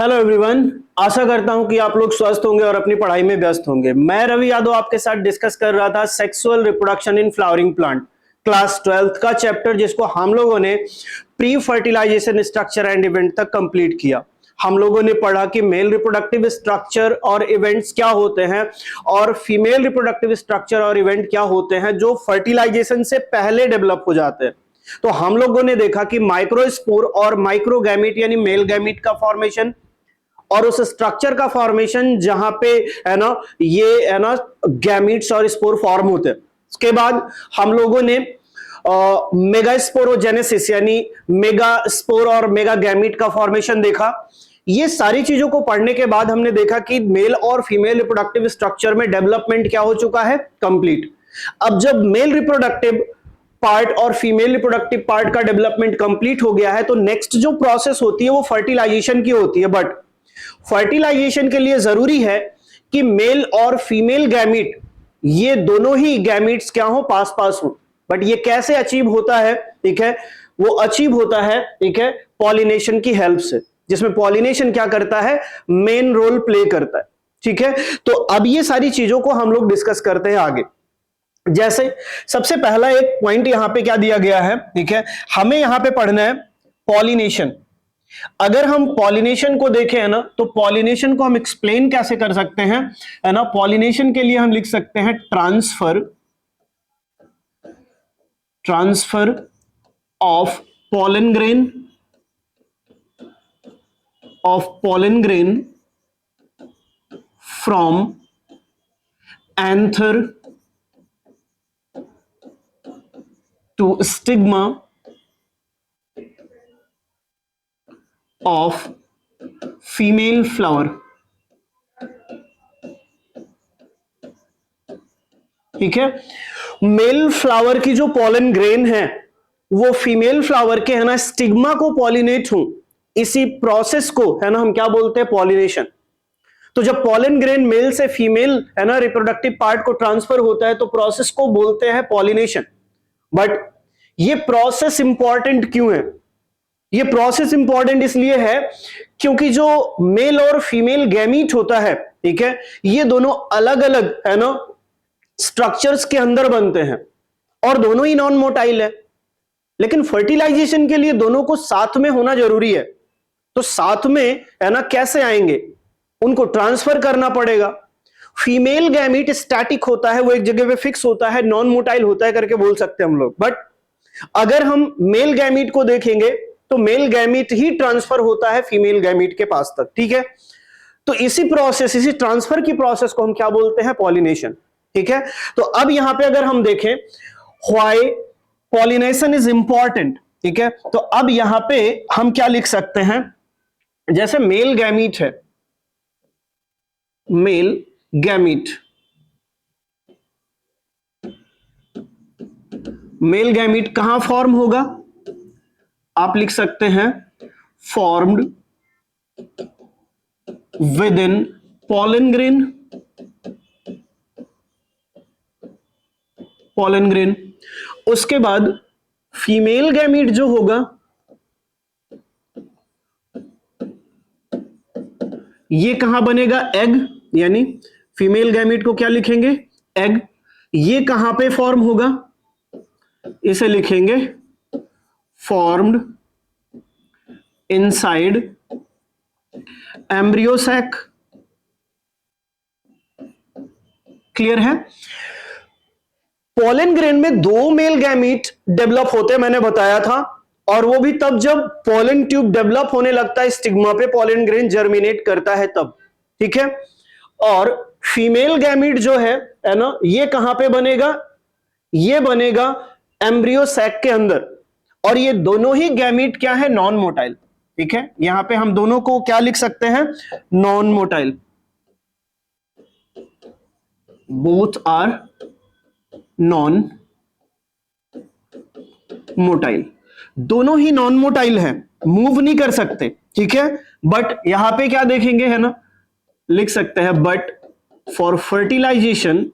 Hello everyone. आशा करता हूं कि आप लोग स्वस्थ होंगे और अपनी पढ़ाई में व्यस्त होंगे। मैं रवि यादव आपके साथ डिस्कस कर रहा था sexual reproduction in flowering plant class 12th का चैप्टर, जिसको हम लोगों ने pre fertilization structure and event तक कंप्लीट किया। हम लोगों ने पढ़ा कि मेल रिप्रोडक्टिव स्ट्रक्चर और इवेंट्स क्या होते हैं और फीमेल रिप्रोडक्टिव स्ट्रक्चर और इवेंट क्या होते हैं जो फर्टिलाइजेशन से पहले डेवलप हो जाते हैं। तो हम लोगों ने देखा कि माइक्रोस्पोर और माइक्रोगैमीट यानी मेल गैमीट का फॉर्मेशन और उस स्ट्रक्चर का फॉर्मेशन जहां पे है ना ये है ना गैमीट्स और स्पोर फॉर्म होते हैं। उसके बाद हम लोगों ने मेगास्पोरोजेनेसिस यानी मेगा स्पोर और मेगा गैमीट का फॉर्मेशन देखा। ये सारी चीजों को पढ़ने के बाद हमने देखा कि मेल और फीमेल रिप्रोडक्टिव स्ट्रक्चर में डेवलपमेंट क्या हो चुका है, कंप्लीट। अब जब मेल रिप्रोडक्टिव पार्ट और फीमेल रिप्रोडक्टिव पार्ट का डेवलपमेंट कंप्लीट हो गया है तो नेक्स्ट जो प्रोसेस होती है वो फर्टिलाइजेशन की होती है। बट फर्टिलाइजेशन के लिए जरूरी है कि मेल और फीमेल गैमीट ये दोनों ही गैमीट्स क्या हो, पास पास हो। बट ये कैसे अचीव होता है, ठीक है, वो अचीव होता है, ठीक है, पॉलिनेशन की हेल्प से, जिसमें पॉलिनेशन क्या करता है, मेन रोल प्ले करता है। ठीक है, तो अब ये सारी चीजों को हम लोग डिस्कस करते हैं आगे। जैसे सबसे पहला एक पॉइंट यहां पे क्या दिया गया है, ठीक है, हमें यहां पे पढ़ना है पॉलिनेशन। अगर हम पॉलिनेशन को देखें है ना, तो पॉलिनेशन को हम एक्सप्लेन कैसे कर सकते हैं, है ना। पॉलिनेशन के लिए हम लिख सकते हैं transfer of pollen grain from anther to stigma of female flower। ठीक है, मेल फ्लावर की जो पॉलन ग्रेन है वो फीमेल फ्लावर के है ना स्टिग्मा को पॉलिनेट हो, इसी प्रोसेस को है ना हम क्या बोलते हैं, पॉलिनेशन। तो जब पॉलन ग्रेन मेल से फीमेल है ना रिप्रोडक्टिव पार्ट को ट्रांसफर होता है तो प्रोसेस को बोलते हैं पॉलिनेशन। बट ये प्रोसेस इंपॉर्टेंट क्यों है? ये प्रोसेस इंपॉर्टेंट इसलिए है क्योंकि जो मेल और फीमेल गैमीट होता है, ठीक है, ये दोनों अलग अलग है ना स्ट्रक्चर्स के अंदर बनते हैं और दोनों ही नॉन मोटाइल है। लेकिन फर्टिलाइजेशन के लिए दोनों को साथ में होना जरूरी है। तो साथ में है ना कैसे आएंगे, उनको ट्रांसफर करना पड़ेगा। फीमेल गैमीट स्टैटिक होता है, वो एक जगह पे फिक्स होता है, नॉन मोटाइल होता है करके बोल सकते हैं हम लोग। बट अगर हम मेल गैमीट को देखेंगे तो मेल गैमीट ही ट्रांसफर होता है फीमेल गैमीट के पास तक। ठीक है, तो इसी प्रोसेस, इसी ट्रांसफर की प्रोसेस को हम क्या बोलते हैं, पॉलिनेशन। ठीक है, तो अब यहां पे अगर हम देखें व्हाई पॉलिनेशन इज इंपॉर्टेंट, ठीक है, तो अब यहां पे हम क्या लिख सकते हैं, जैसे मेल गैमीट है, मेल गैमीट, मेल गैमीट कहां फॉर्म होगा, आप लिख सकते हैं formed with in pollen grain। उसके बाद फीमेल गैमीट जो होगा ये कहां बनेगा, एग, यानी फीमेल गैमीट को क्या लिखेंगे, एग। ये कहां पे फॉर्म होगा, इसे लिखेंगे formed inside embryo sac. Clear है? पॉलन ग्रेन में दो मेल गैमीट डेवलप होते हैं, मैंने बताया था, और वो भी तब जब पॉलन ट्यूब डेवलप होने लगता है स्टिग्मा पे, पॉलन ग्रेन जर्मिनेट करता है तब। ठीक है, और फीमेल गैमीट जो है ना, ये कहां पे बनेगा, ये बनेगा एम्ब्रियो सैक के अंदर। और ये दोनों ही गैमीट क्या है, नॉन मोटाइल। ठीक है, यहां पे हम दोनों को क्या लिख सकते हैं, non motile. Both are non motile, दोनों ही नॉन मोटाइल है, मूव नहीं कर सकते। ठीक है, बट यहां पे क्या देखेंगे है ना, लिख सकते हैं but for fertilization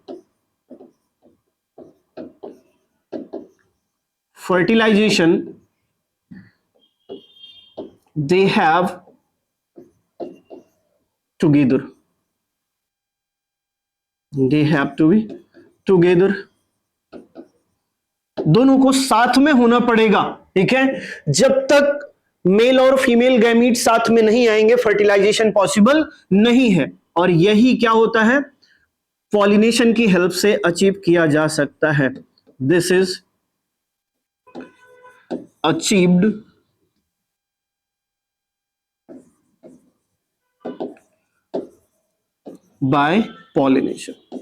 they have together, they have to be together, दोनों को साथ में होना पड़ेगा, ठीक है। जब तक मेल और फीमेल गैमीट साथ में नहीं आएंगे फर्टिलाइजेशन पॉसिबल नहीं है, और यही क्या होता है, पॉलिनेशन की हेल्प से अचीव किया जा सकता है। This is achieved by pollination.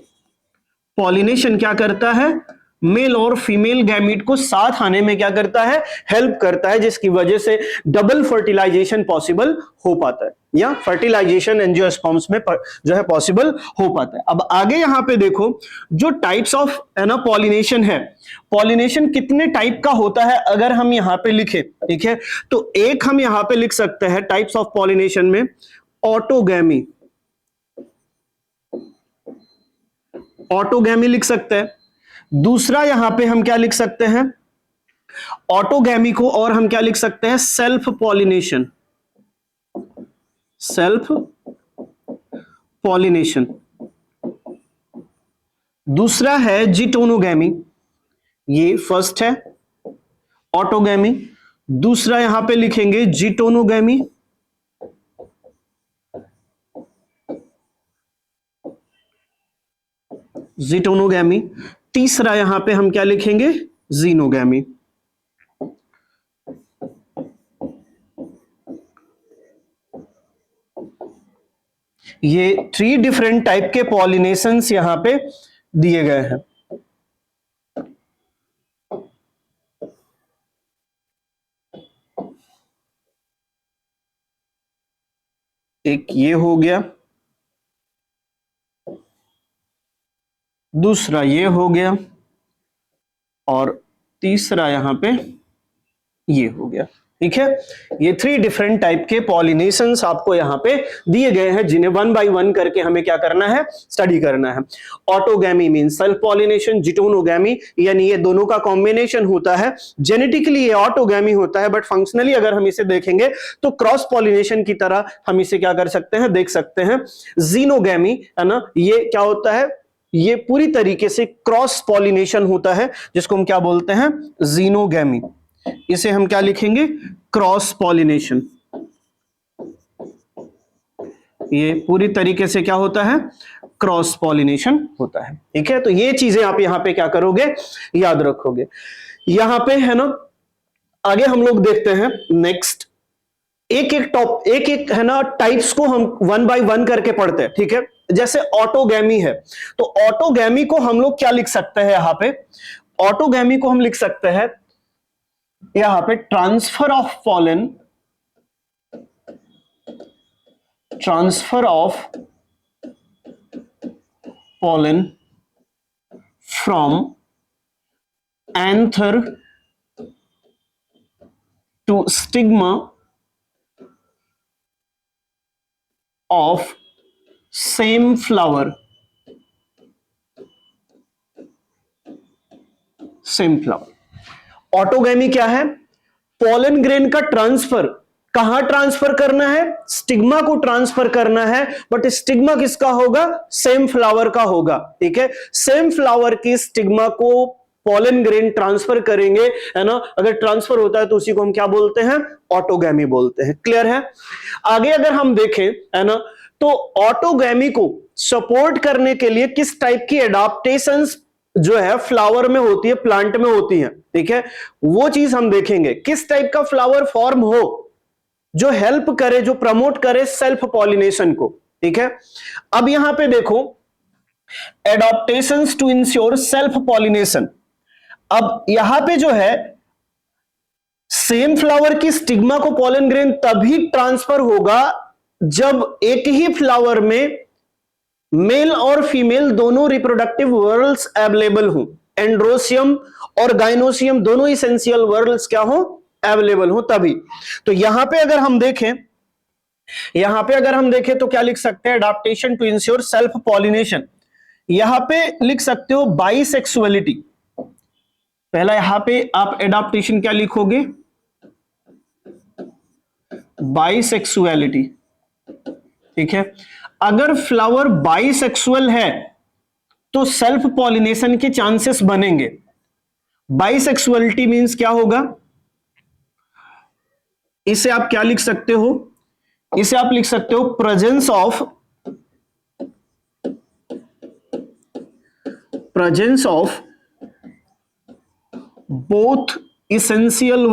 Pollination क्या करता है, मेल और फीमेल गैमीट को साथ आने में क्या करता है, हेल्प करता है, जिसकी वजह से डबल फर्टिलाइजेशन पॉसिबल हो पाता है, या फर्टिलाइजेशन एंजियोस्पर्म्स में जो है पॉसिबल हो पाता है। अब आगे यहां पे देखो, जो टाइप्स ऑफ है ना पॉलिनेशन है, पॉलिनेशन कितने टाइप का होता है अगर हम यहां पे लिखे, ठीक है, तो एक हम यहां पे लिख सकते हैं टाइप्स ऑफ पॉलिनेशन में ऑटोगैमी, ऑटोगैमी लिख सकते हैं। दूसरा यहां पे हम क्या लिख सकते हैं, ऑटोगैमी को और हम क्या लिख सकते हैं, सेल्फ पॉलिनेशन, सेल्फ पॉलिनेशन। दूसरा है जिटोनोगैमी, ये फर्स्ट है ऑटोगैमी, दूसरा यहां पे लिखेंगे जिटोनोगैमी, जिटोनोगैमी। तीसरा यहां पे हम क्या लिखेंगे, जीनोगैमी। ये 3 डिफरेंट टाइप के पॉलिनेशंस यहां पे दिए गए हैं। एक ये हो गया, दूसरा ये हो गया, और तीसरा यहां पे ये हो गया, ठीक है। ये 3 डिफरेंट टाइप के पॉलिनेशंस आपको यहां पे दिए गए हैं, जिन्हें 1 बाय 1 करके हमें क्या करना है, स्टडी करना है। ऑटोगैमी मीन सेल्फ पॉलिनेशन, जिटोनोगैमी यानी ये दोनों का कॉम्बिनेशन होता है। जेनेटिकली ये ऑटोगैमी होता है, बट फंक्शनली अगर हम इसे देखेंगे तो क्रॉस पॉलिनेशन की तरह हम इसे क्या कर सकते हैं, देख सकते हैं। जीनोगैमी है ना, ये क्या होता है, ये पूरी तरीके से क्रॉस पॉलिनेशन होता है, जिसको हम क्या बोलते हैं, जीनोगैमी। इसे हम क्या लिखेंगे, क्रॉस पॉलिनेशन। ये पूरी तरीके से क्या होता है, क्रॉस पॉलिनेशन होता है, ठीक है। तो ये चीजें आप यहां पे क्या करोगे, याद रखोगे। यहां पे है ना, आगे हम लोग देखते हैं नेक्स्ट, एक एक है ना टाइप्स को हम 1 बाय 1 करके पढ़ते हैं, ठीक है। जैसे ऑटोगैमी है, तो ऑटोगैमी को हम लोग क्या लिख सकते हैं, यहां पे ऑटोगैमी को हम लिख सकते हैं यहां पे transfer of pollen, transfer of pollen from anther to stigma of same flower, same flower. Autogamy क्या है, पॉलन ग्रेन का ट्रांसफर, कहां ट्रांसफर करना है, स्टिग्मा को ट्रांसफर करना है, बट स्टिग्मा किसका होगा, सेम फ्लावर का होगा, ठीक है। सेम फ्लावर की स्टिग्मा को पॉलन ग्रेन ट्रांसफर करेंगे, है ना, अगर ट्रांसफर होता है तो उसी को हम क्या बोलते हैं, ऑटोगैमी बोलते हैं। क्लियर है। आगे अगर हम देखें, है ना, तो ऑटोगैमी को सपोर्ट करने के लिए किस टाइप की एडाप्टेशंस जो है फ्लावर में होती है, प्लांट में होती है, ठीक है, वो चीज हम देखेंगे। किस टाइप का फ्लावर फॉर्म हो जो हेल्प करे, जो प्रमोट करे सेल्फ पॉलिनेशन को, ठीक है। अब यहां पे देखो, adaptations to ensure self pollination. अब यहां पे जो है, सेम फ्लावर की स्टिग्मा को पॉलन ग्रेन तभी ट्रांसफर होगा जब एक ही फ्लावर में मेल और फीमेल दोनों रिप्रोडक्टिव वर्ल्स अवेलेबल हो, एंड्रोसियम और गाइनोसियम दोनों इसेंशियल वर्ल्स क्या हो, अवेलेबल हो तभी। तो यहां पे अगर हम देखें, यहां पे अगर हम देखें तो क्या लिख सकते हैं, adaptation to ensure self pollination. यहां पे लिख सकते हो बाइसेक्सुअलिटी। पहला यहां पे आप एडाप्टेशन क्या लिखोगे, बाइसेक्सुअलिटी। ठीक है। अगर फ्लावर बाइसेक्सुअल है तो सेल्फ पॉलिनेशन के चांसेस बनेंगे। बाइसेक्सुअलिटी मींस क्या होगा, इसे आप क्या लिख सकते हो, इसे आप लिख सकते हो presence of both essential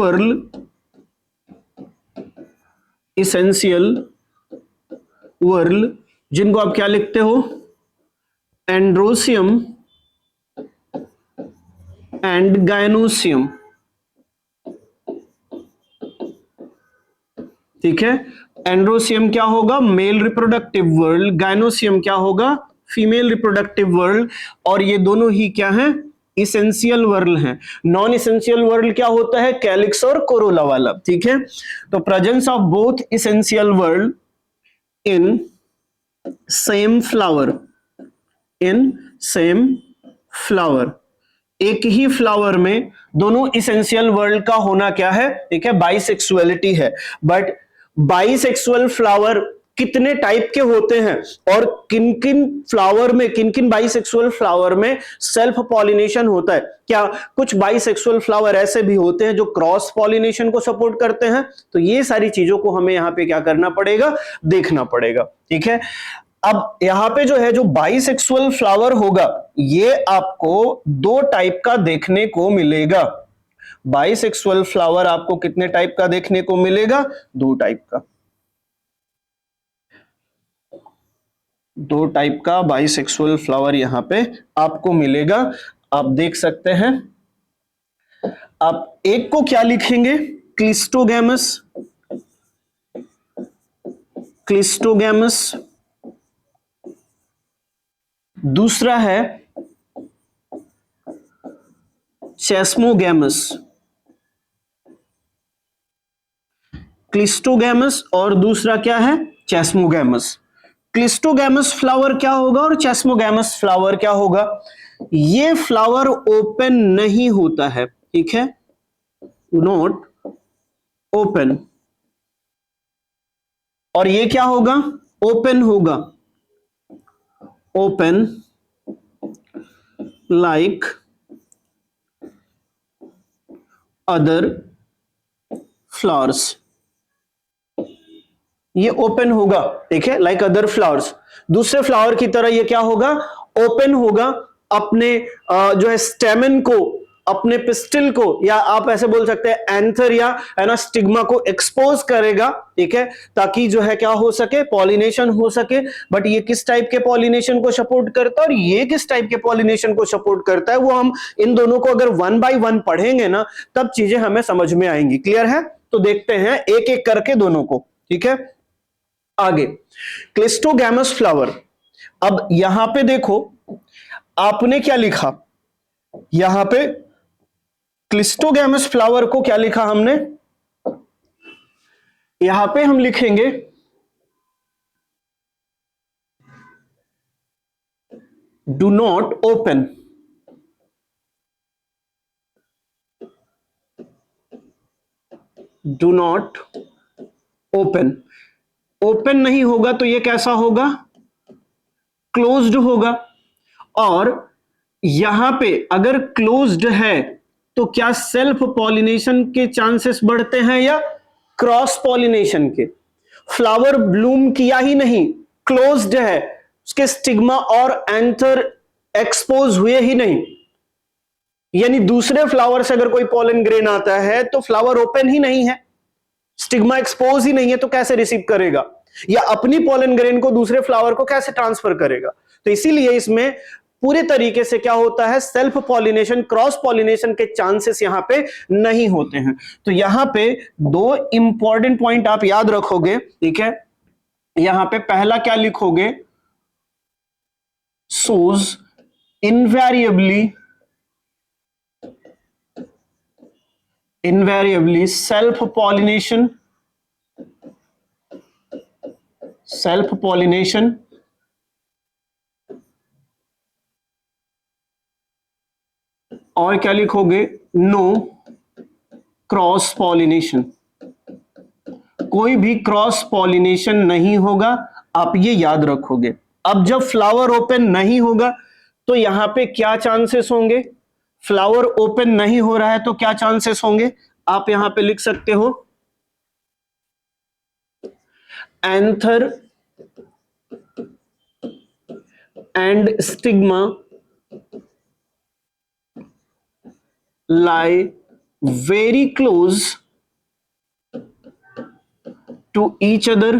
whorl, जिनको आप क्या लिखते हो, एंड्रोसियम एंड गायनोसियम। ठीक है, एंड्रोसियम क्या होगा, मेल रिप्रोडक्टिव वर्ल्ड, गायनोसियम क्या होगा, फीमेल रिप्रोडक्टिव वर्ल्ड। और ये दोनों ही क्या है, इसेंशियल वर्ल्ड है। नॉन इसेंशियल वर्ल्ड क्या होता है, कैलिक्स और कोरोला वाला। ठीक है, तो presence of both essential world in same flower, एक ही फ्लावर में दोनों इसेंशियल वर्ल्ड का होना क्या है, ठीक है, बाइसेक्सुअलिटी है। बट बाइसेक्सुअल फ्लावर कितने टाइप के होते हैं और किन किन फ्लावर में, किन किन बाइसेक्सुअल फ्लावर में सेल्फ पॉलिनेशन होता है? क्या कुछ बाइसेक्सुअल फ्लावर ऐसे भी होते हैं जो क्रॉस पॉलिनेशन को सपोर्ट करते हैं? तो ये सारी चीजों को हमें यहां पे क्या करना पड़ेगा, देखना पड़ेगा। ठीक है, अब यहां पे जो है, जो बाइसेक्सुअल फ्लावर होगा ये आपको दो टाइप का देखने को मिलेगा। बाइसेक्सुअल फ्लावर आपको कितने टाइप का देखने को मिलेगा, दो टाइप का, दो टाइप का बाइसेक्सुअल फ्लावर यहां पे आपको मिलेगा। आप देख सकते हैं, आप एक को क्या लिखेंगे, क्लिस्टोगैमस, दूसरा है चेस्मोगैमस, क्लिस्टोगैमस और दूसरा क्या है, चेस्मोगैमस। क्लिस्टोगैमस फ्लावर क्या होगा और चेस्मोगैमस फ्लावर क्या होगा, ये फ्लावर ओपन नहीं होता है। ठीक है, नॉट ओपन, और ये क्या होगा, ओपन होगा, ओपन लाइक अदर फ्लावर्स, ये ओपन होगा। ठीक है, लाइक अदर फ्लावर्स, दूसरे फ्लावर की तरह ये क्या होगा, ओपन होगा, अपने जो है स्टेमन को, अपने पिस्टिल को, या आप ऐसे बोल सकते हैं एंथर या है ना स्टिग्मा को एक्सपोज करेगा। ठीक है, ताकि जो है क्या हो सके, पॉलिनेशन हो सके। बट ये किस टाइप के पॉलिनेशन को सपोर्ट करता है और ये किस टाइप के पॉलिनेशन को सपोर्ट करता है, वो हम इन दोनों को अगर वन बाय वन पढ़ेंगे ना, तब चीजें हमें समझ में आएंगी। क्लियर है? तो देखते हैं एक एक करके दोनों को। ठीक है, आगे क्लिस्टोगैमस फ्लावर। अब यहां पे देखो, आपने क्या लिखा, यहां पे क्लिस्टोगैमस फ्लावर को क्या लिखा हमने, यहां पे हम लिखेंगे do not open, do not open. Open नहीं होगा तो ये कैसा होगा, क्लोज्ड होगा। और यहां पे अगर क्लोज्ड है तो क्या सेल्फ पॉलिनेशन के चांसेस बढ़ते हैं या क्रॉस पॉलिनेशन के? फ्लावर ब्लूम किया ही नहीं, क्लोज्ड है, उसके स्टिग्मा और एंथर एक्सपोज हुए ही नहीं, यानी दूसरे फ्लावर से अगर कोई पॉलन ग्रेन आता है तो फ्लावर ओपन ही नहीं है, स्टिग्मा एक्सपोज ही नहीं है, तो कैसे रिसीव करेगा, या अपनी पॉलन ग्रेन को दूसरे फ्लावर को कैसे ट्रांसफर करेगा? तो इसीलिए इसमें पूरे तरीके से क्या होता है, सेल्फ पॉलिनेशन, क्रॉस पॉलिनेशन के चांसेस यहां पे नहीं होते हैं। तो यहां पे दो इंपॉर्टेंट पॉइंट आप याद रखोगे। ठीक है, यहां पे पहला क्या लिखोगे, सोज इनवेरिएबली सेल्फ पॉलिनेशन और क्या लिखोगे, नो क्रॉस पॉलिनेशन, कोई भी क्रॉस पॉलिनेशन नहीं होगा आप ये याद रखोगे। अब जब फ्लावर ओपन नहीं होगा तो यहां पे क्या चांसेस होंगे? फ्लावर ओपन नहीं हो रहा है तो क्या चांसेस होंगे? आप यहां पे लिख सकते हो anther and stigma lie very close to each other,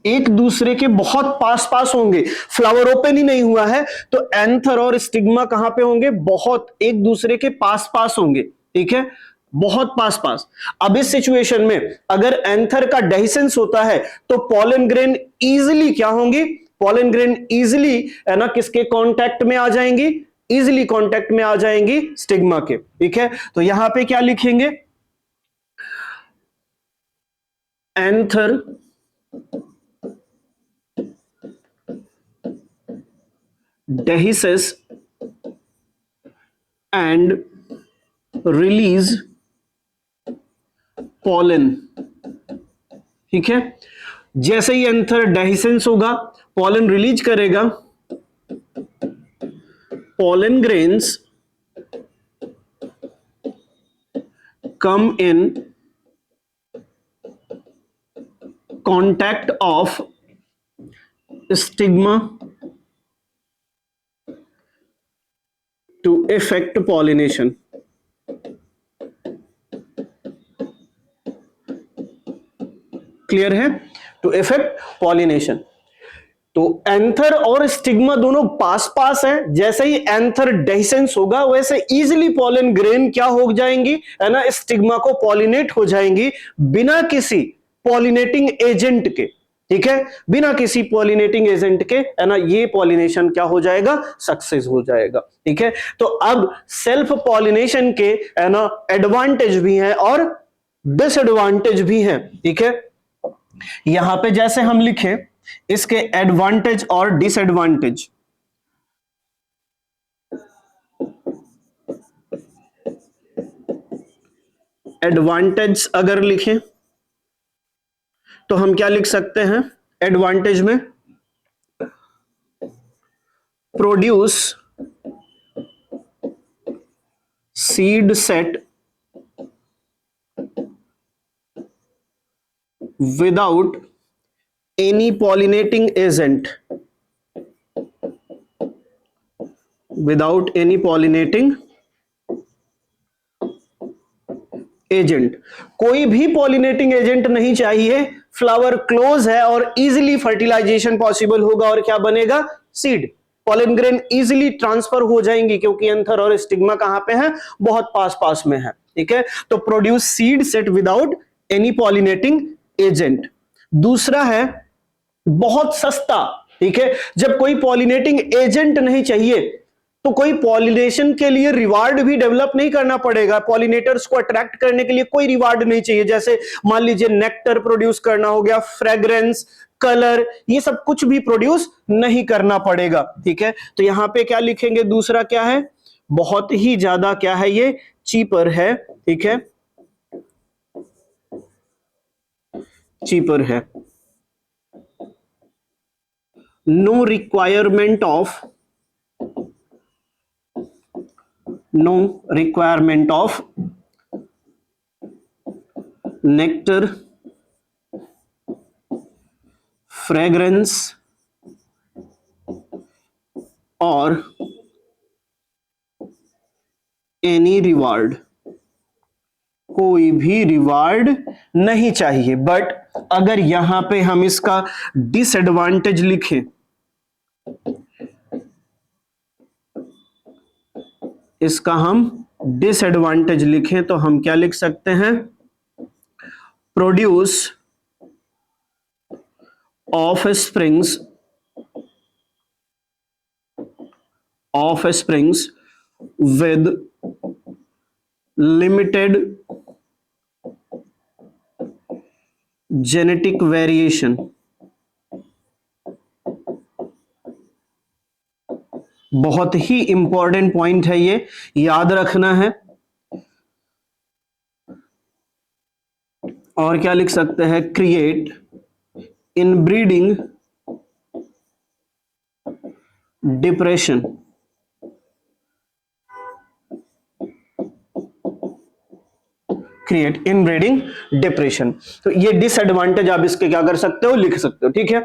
एक दूसरे के बहुत पास पास होंगे। फ्लावर ओपन ही नहीं हुआ है तो एंथर और स्टिग्मा कहां पे होंगे? बहुत एक दूसरे के पास पास होंगे, ठीक है, बहुत पास पास। अब इस सिचुएशन में अगर एंथर का डेहिसेंस होता है तो पॉलन ग्रेन इजीली क्या होंगी? पॉलन ग्रेन इजीली है ना किसके कांटेक्ट में आ जाएंगी? इजीली कांटेक्ट में आ जाएंगी स्टिग्मा के, ठीक है। तो यहां पे क्या लिखेंगे? Anther dehisces and release pollen, ठीक है। जैसे ही एंथर डेहिसेंस होगा पॉलन रिलीज करेगा, pollen grains come in contact of stigma to effect pollination, clear है? To effect pollination. तो एंथर और स्टिग्मा दोनों पास पास हैं, जैसे ही एंथर डेहिसेंस होगा वैसे इजीली पॉलन ग्रेन क्या हो जाएंगी, है ना, स्टिग्मा को पॉलिनेट हो जाएंगी बिना किसी पॉलिनेटिंग एजेंट के, ठीक है, बिना किसी पॉलिनेटिंग एजेंट के, है ना, ये पॉलिनेशन क्या हो जाएगा? सक्सेस हो जाएगा, ठीक है। तो अब सेल्फ पॉलिनेशन के, है ना, एडवांटेज भी हैं और डिसएडवांटेज भी हैं, ठीक है। यहां पे जैसे हम लिखे इसके एडवांटेज और डिसएडवांटेज, एडवांटेज अगर लिखें तो हम क्या लिख सकते हैं? एडवांटेज में produce seed set without any pollinating agent, without any pollinating agent, कोई भी पॉलिनेटिंग एजेंट नहीं चाहिए, फ्लावर क्लोज है और इजीली फर्टिलाइजेशन पॉसिबल होगा और क्या बनेगा? Seed, pollen grain easily transfer हो जाएंगी क्योंकि एंथर और स्टिग्मा कहां पे है? बहुत पास पास में है, ठीक है। तो produce seed set without any pollinating agent. दूसरा है बहुत सस्ता, ठीक है, जब कोई पॉलिनेटिंग एजेंट नहीं चाहिए तो कोई पॉलिनेशन के लिए रिवार्ड भी डेवलप नहीं करना पड़ेगा, पॉलिनेटर्स को अट्रैक्ट करने के लिए कोई रिवार्ड नहीं चाहिए, जैसे मान लीजिए नेक्टर प्रोड्यूस करना हो गया, फ्रेग्रेंस, कलर, ये सब कुछ भी प्रोड्यूस नहीं करना पड़ेगा, ठीक है। तो यहां पे क्या लिखेंगे? दूसरा क्या है? बहुत ही ज्यादा क्या है? ये चीपर है, ठीक है, चीपर है। no requirement of nectar, fragrance और एनी रिवार्ड, कोई भी रिवार्ड नहीं चाहिए। बट अगर यहां पे हम इसका डिसएडवांटेज लिखें, इसका हम डिसएडवांटेज लिखें तो हम क्या लिख सकते हैं? Produce offsprings with limited genetic variation, बहुत ही इंपॉर्टेंट पॉइंट है, ये याद रखना है। और क्या लिख सकते हैं, create inbreeding depression. Create inbreeding depression. तो ये डिसएडवांटेज आप इसके क्या कर सकते हो, लिख सकते हो, ठीक है।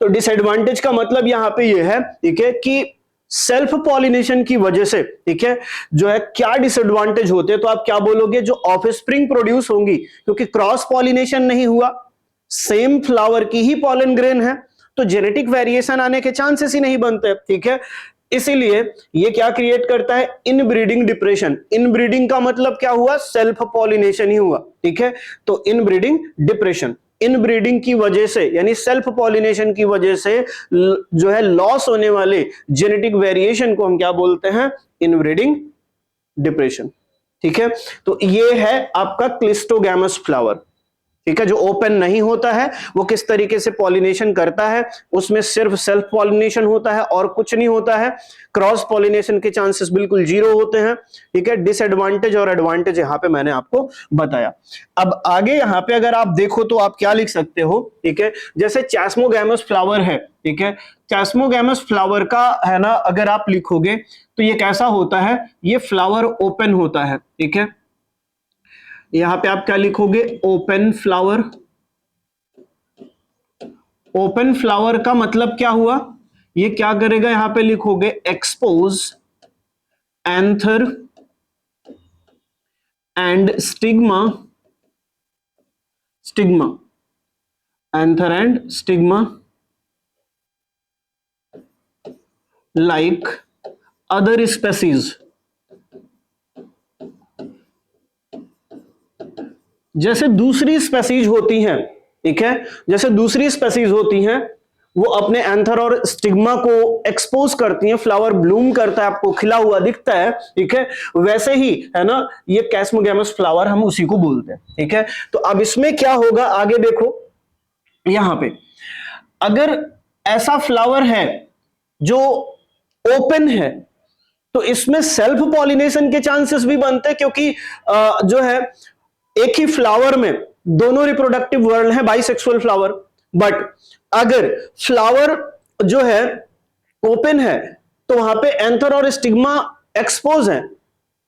तो डिसएडवांटेज का मतलब यहां पे ये है, ठीक है, कि सेल्फ पॉलिनेशन की वजह से, ठीक है, जो है क्या डिसएडवांटेज होते हैं, तो आप क्या बोलोगे, जो ऑफस्प्रिंग प्रोड्यूस होंगी, क्योंकि क्रॉस पॉलिनेशन नहीं हुआ, सेम फ्लावर की ही पॉलन ग्रेन है, तो जेनेटिक वेरिएशन आने के चांसेस ही नहीं बनते, ठीक है। इसीलिए ये क्या क्रिएट करता है, इनब्रीडिंग डिप्रेशन। इनब्रीडिंग का मतलब क्या हुआ, सेल्फ पॉलिनेशन ही हुआ, ठीक है। तो इनब्रीडिंग डिप्रेशन, इनब्रीडिंग की वजह से यानी सेल्फ पॉलिनेशन की वजह से जो है लॉस होने वाले जेनेटिक वेरिएशन को हम क्या बोलते हैं, इनब्रीडिंग डिप्रेशन, ठीक है। तो ये है आपका क्लिस्टोगैमस फ्लावर, ठीक है, जो ओपन नहीं होता है। वो किस तरीके से पॉलिनेशन करता है, उसमें सिर्फ सेल्फ पॉलिनेशन होता है और कुछ नहीं होता है, क्रॉस पॉलिनेशन के चांसेस बिल्कुल जीरो होते हैं, ठीक है। डिसएडवांटेज और एडवांटेज यहां पे मैंने आपको बताया। अब आगे यहां पे अगर आप देखो तो आप क्या लिख सकते हो, ठीक है, जैसे चैस्मोगैमस फ्लावर है, ठीक है, चैस्मोगैमस फ्लावर का है ना, अगर आप लिखोगे तो ये कैसा होता है, ये फ्लावर ओपन होता है, ठीक है। यहां पे आप क्या लिखोगे, ओपन फ्लावर। ओपन फ्लावर का मतलब क्या हुआ, ये क्या करेगा, यहां पे लिखोगे expose anther and stigma, stigma, anther and stigma like other species. जैसे दूसरी स्पेसीज होती हैं, ठीक है, जैसे दूसरी स्पेसीज होती हैं, वो अपने एंथर और स्टिग्मा को एक्सपोज करती हैं, फ्लावर ब्लूम करता है, आपको खिला हुआ दिखता है, ठीक है, वैसे ही है ना ये चैस्मोगैमस फ्लावर, हम उसी को बोलते हैं, ठीक है। तो अब इसमें क्या होगा, आगे देखो, यहां पे अगर ऐसा फ्लावर है जो ओपन है, तो इसमें सेल्फ पॉलिनेशन के चांसेस भी बनते हैं, क्योंकि जो है एक ही फ्लावर में दोनों रिप्रोडक्टिव वर्ड है, बाइसेक्सुअल फ्लावर। बट अगर फ्लावर जो है ओपन है, तो वहां पे एंथर और स्टिग्मा एक्सपोज है,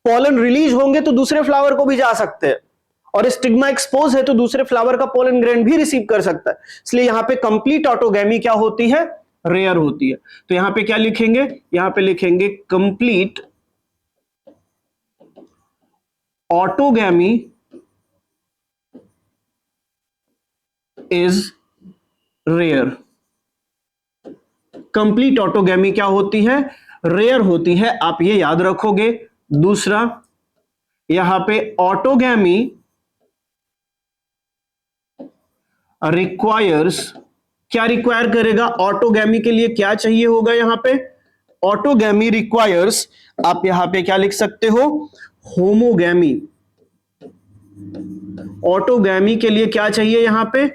पॉलन रिलीज होंगे तो दूसरे फ्लावर को भी जा सकते हैं, और स्टिग्मा एक्सपोज है तो दूसरे फ्लावर का पोलन ग्रेन भी रिसीव कर सकता है। इसलिए यहां पे कंप्लीट ऑटोगैमी क्या होती है, रेयर होती है। तो यहां पे क्या लिखेंगे, यहां पे लिखेंगे complete autogamy is rare. Complete autogamy क्या होती है, रेयर होती है, आप ये याद रखोगे। दूसरा, यहां पे ऑटोगैमी रिक्वायर्स, क्या रिक्वायर करेगा, ऑटोगैमी के लिए क्या चाहिए होगा, यहां पे ऑटोगैमी रिक्वायर्स, आप यहां पे क्या लिख सकते हो, होमोगैमी। ऑटोगैमी के लिए क्या चाहिए, यहां पे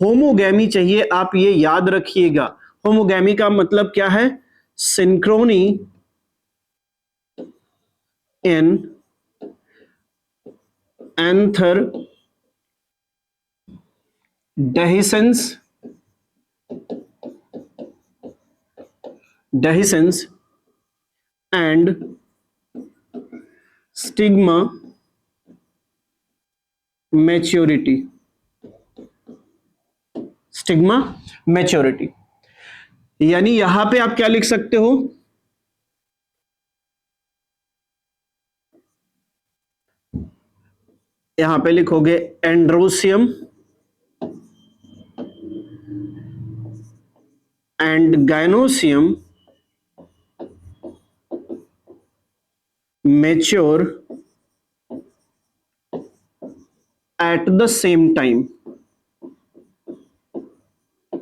होमोगैमी चाहिए, आप ये याद रखिएगा। होमोगैमी का मतलब क्या है, synchrony in anther dehiscence and stigma maturity, stigma maturity. यानी यहां पे आप क्या लिख सकते हो, यहां पे लिखोगे androecium and gynoecium mature at the same time,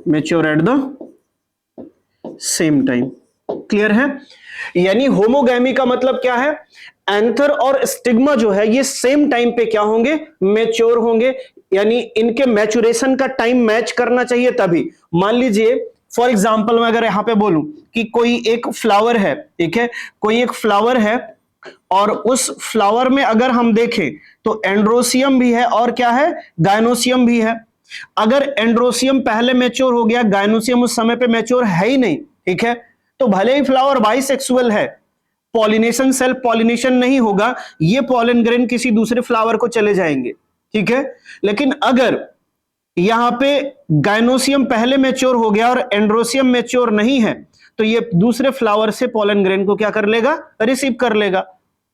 mature at the same time. Clear है। यानी होमोगैमी का मतलब क्या है, एंथर और स्टिग्मा जो है ये सेम टाइम पे क्या होंगे, मैच्योर होंगे, यानी इनके मैच्योरेशन का टाइम मैच करना चाहिए। तभी मान लीजिए फॉर एग्जांपल मैं अगर यहां पे बोलूं कि कोई एक फ्लावर है, ठीक है, कोई एक फ्लावर है और उस फ्लावर में अगर हम देखें तो एंड्रोसियम भी है और क्या है, गायनोसियम भी है। अगर एंड्रोसियम पहले मैच्योर हो गया, गायनोसियम उस समय पे मैच्योर है ही नहीं, ठीक है, तो भले ही फ्लावर बाइसेक्सुअल है, पॉलिनेशन सेल्फ पॉलिनेशन नहीं होगा, ये पॉलन ग्रेन किसी दूसरे फ्लावर को चले जाएंगे, ठीक है। लेकिन अगर यहां पे गायनोसियम पहले मैच्योर हो गया और एंड्रोसियम मैच्योर नहीं है, तो ये दूसरे फ्लावर से पॉलन ग्रेन को क्या कर लेगा, रिसीव कर लेगा।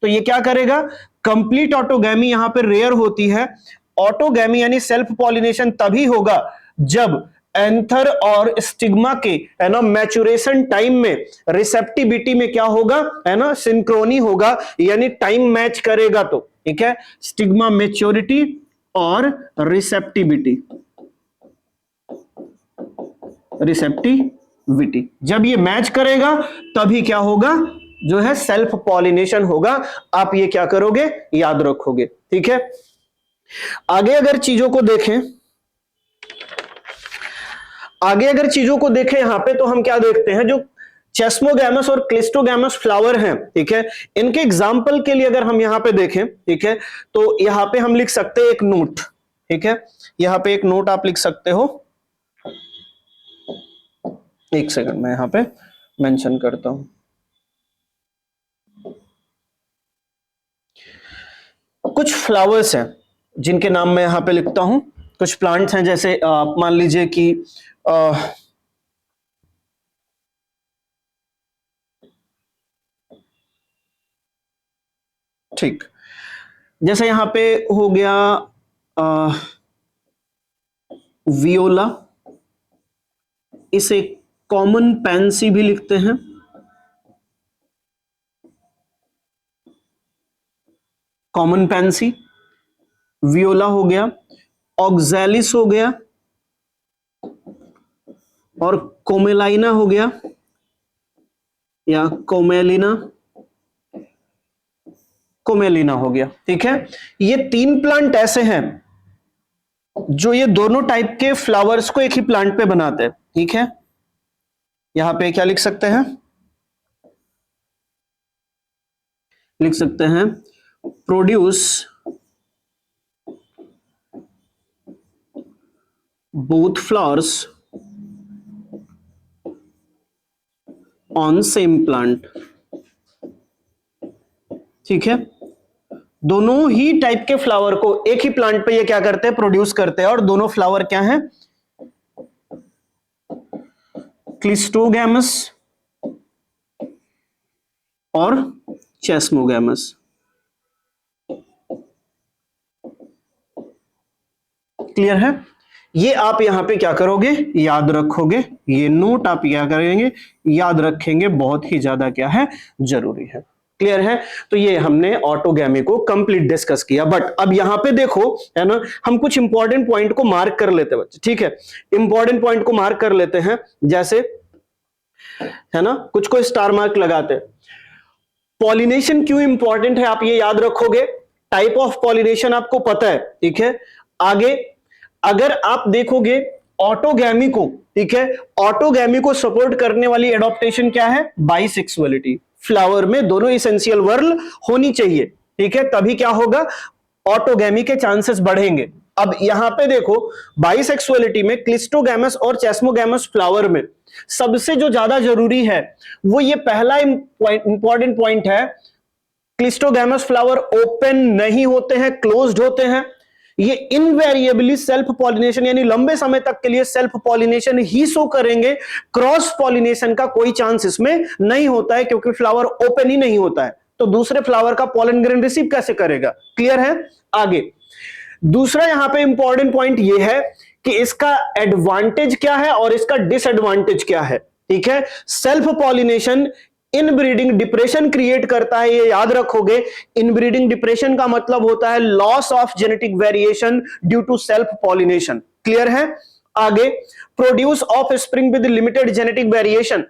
तो ये क्या करेगा, कंप्लीट ऑटोगैमी यहां पे रेयर होती है। ऑटोगैमी यानी सेल्फ पॉलिनेशन तभी होगा जब एंथर और स्टिग्मा के, है ना, मैचुरेशन टाइम में रिसेप्टिबिलिटी में क्या होगा, है ना, सिंक्रोनी होगा, यानी टाइम मैच करेगा। तो ठीक है, स्टिग्मा मैच्योरिटी और रिसेप्टिबिलिटी, रिसेप्टिविटी जब ये मैच करेगा तभी क्या होगा, जो है सेल्फ पॉलिनेशन होगा। आप ये क्या करोगे, याद रखोगे, ठीक है। आगे अगर चीजों को देखें, यहां पे तो हम क्या देखते हैं, जो चेस्मोगैमस और क्लिस्टोगैमस फ्लावर हैं, ठीक है, इनके एग्जाम्पल के लिए अगर हम यहां पे देखें, ठीक है, तो यहां पे हम लिख सकते हैं एक नोट, ठीक है, यहां पे एक नोट आप लिख सकते हो। एक सेकंड मैं यहां पे मेंशन करता हूं। कुछ फ्लावर्स हैं जिनके नाम मैं यहां पे लिखता हूं, कुछ प्लांट्स हैं, जैसे मान लीजिए कि ठीक, जैसे यहां पे हो गया वियोला, इसे कॉमन पैंसी भी लिखते हैं, कॉमन पैंसी, वियोला हो गया, ऑक्सैलिस हो गया और कोमेलाइना हो गया या कोमेलिना हो गया, ठीक है। ये तीन प्लांट ऐसे हैं जो ये दोनों टाइप के फ्लावर्स को एक ही प्लांट पे बनाते हैं, ठीक है। यहां पे क्या लिख सकते हैं, लिख सकते हैं produce both flowers on same plant, ठीक है। दोनों ही टाइप के फ्लावर को एक ही प्लांट पे ये क्या करते हैं, प्रोड्यूस करते हैं। और दोनों फ्लावर क्या हैं, क्लिस्टोगैमस और चेस्मोगैमस, क्लियर है। ये आप यहां पे क्या करोगे, याद रखोगे, ये नोट आप क्या करेंगे, याद रखेंगे, बहुत ही ज्यादा क्या है, जरूरी है, क्लियर है। तो ये हमने ऑटोगैमी को कंप्लीट डिस्कस किया। बट अब यहां पे देखो, है ना, हम कुछ इंपॉर्टेंट पॉइंट को मार्क कर लेते हैं बच्चे, ठीक है, इंपॉर्टेंट पॉइंट को मार्क कर लेते हैं, जैसे, है ना, कुछ को स्टार मार्क लगाते हैं। पॉलिनेशन क्यों इंपॉर्टेंट है आप ये याद रखोगे, टाइप ऑफ पॉलिनेशन आपको पता है, ठीक है। आगे अगर आप देखोगे ऑटोगैमी को, ठीक है, ऑटोगैमी को सपोर्ट करने वाली एडॉप्टेशन क्या है, बाइसेक्सुअलिटी। फ्लावर में दोनों एसेंशियल वर्ल होनी चाहिए, ठीक है, तभी क्या होगा, ऑटोगैमी के चांसेस बढ़ेंगे। अब यहां पे देखो, बाइसेक्सुअलिटी में क्लिस्टोगैमस और चेस्मोगैमस फ्लावर में सबसे जो ज्यादा जरूरी है वो ये पहला इंपॉर्टेंट पॉइंट है, क्लिस्टोगैमस फ्लावर ओपन नहीं होते हैं, क्लोज्ड होते हैं। ये इनवेरिएबली सेल्फ पॉलिनेशन यानी लंबे समय तक के लिए सेल्फ पॉलिनेशन ही शो करेंगे, क्रॉस पॉलिनेशन का कोई चांस इसमें नहीं होता है, क्योंकि फ्लावर ओपन ही नहीं होता है, तो दूसरे फ्लावर का पॉलन ग्रेन रिसीव कैसे करेगा, क्लियर है। आगे दूसरा यहां पे इंपॉर्टेंट पॉइंट ये है कि इसका एडवांटेज क्या है और इसका डिसएडवांटेज क्या है, ठीक है। Self pollination inbreeding depression create करता है, ये याद रखोगे। इनब्रीडिंग डिप्रेशन का मतलब होता है loss of genetic variation due to self pollination, clear है। आगे produce offspring with limited genetic variation,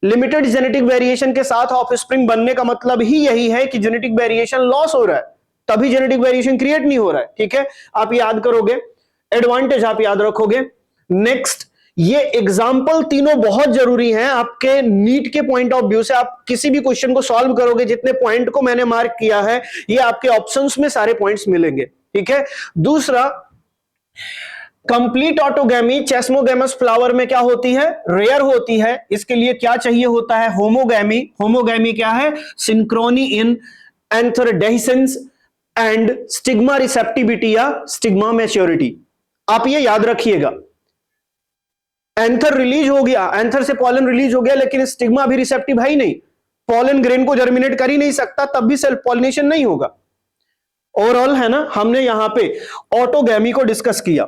limited genetic variation के साथ ऑफ स्प्रिंग बनने का मतलब ही यही है कि जेनेटिक वेरिएशन लॉस हो रहा है, तभी जेनेटिक वेरिएशन क्रिएट नहीं हो रहा है, ठीक है। आप याद करोगे, एडवांटेज आप याद रखोगे। नेक्स्ट, ये एग्जाम्पल तीनों बहुत जरूरी हैं आपके नीट के पॉइंट ऑफ व्यू से। आप किसी भी क्वेश्चन को सॉल्व करोगे, जितने पॉइंट को मैंने मार्क किया है, ये आपके ऑप्शंस में सारे पॉइंट्स मिलेंगे। ठीक है। दूसरा, कंप्लीट ऑटोगैमी चेस्मोगैमस फ्लावर में क्या होती है? रेयर होती है। इसके लिए क्या चाहिए होता है? होमोगैमी। होमोगैमी क्या है? Synchrony in anther dehiscence and stigma receptivity या स्टिग्मा मैच्योरिटी। आप ये याद रखिएगा। एंथर रिलीज हो गया, एंथर से पॉलन रिलीज हो गया, लेकिन स्टिग्मा अभी रिसेप्टिव है ही नहीं, पॉलन ग्रेन को जर्मिनेट कर ही नहीं सकता, तब भी सेल्फ पॉलिनेशन नहीं होगा। ओवरऑल है ना, हमने यहां पे ऑटोगैमी को डिस्कस किया।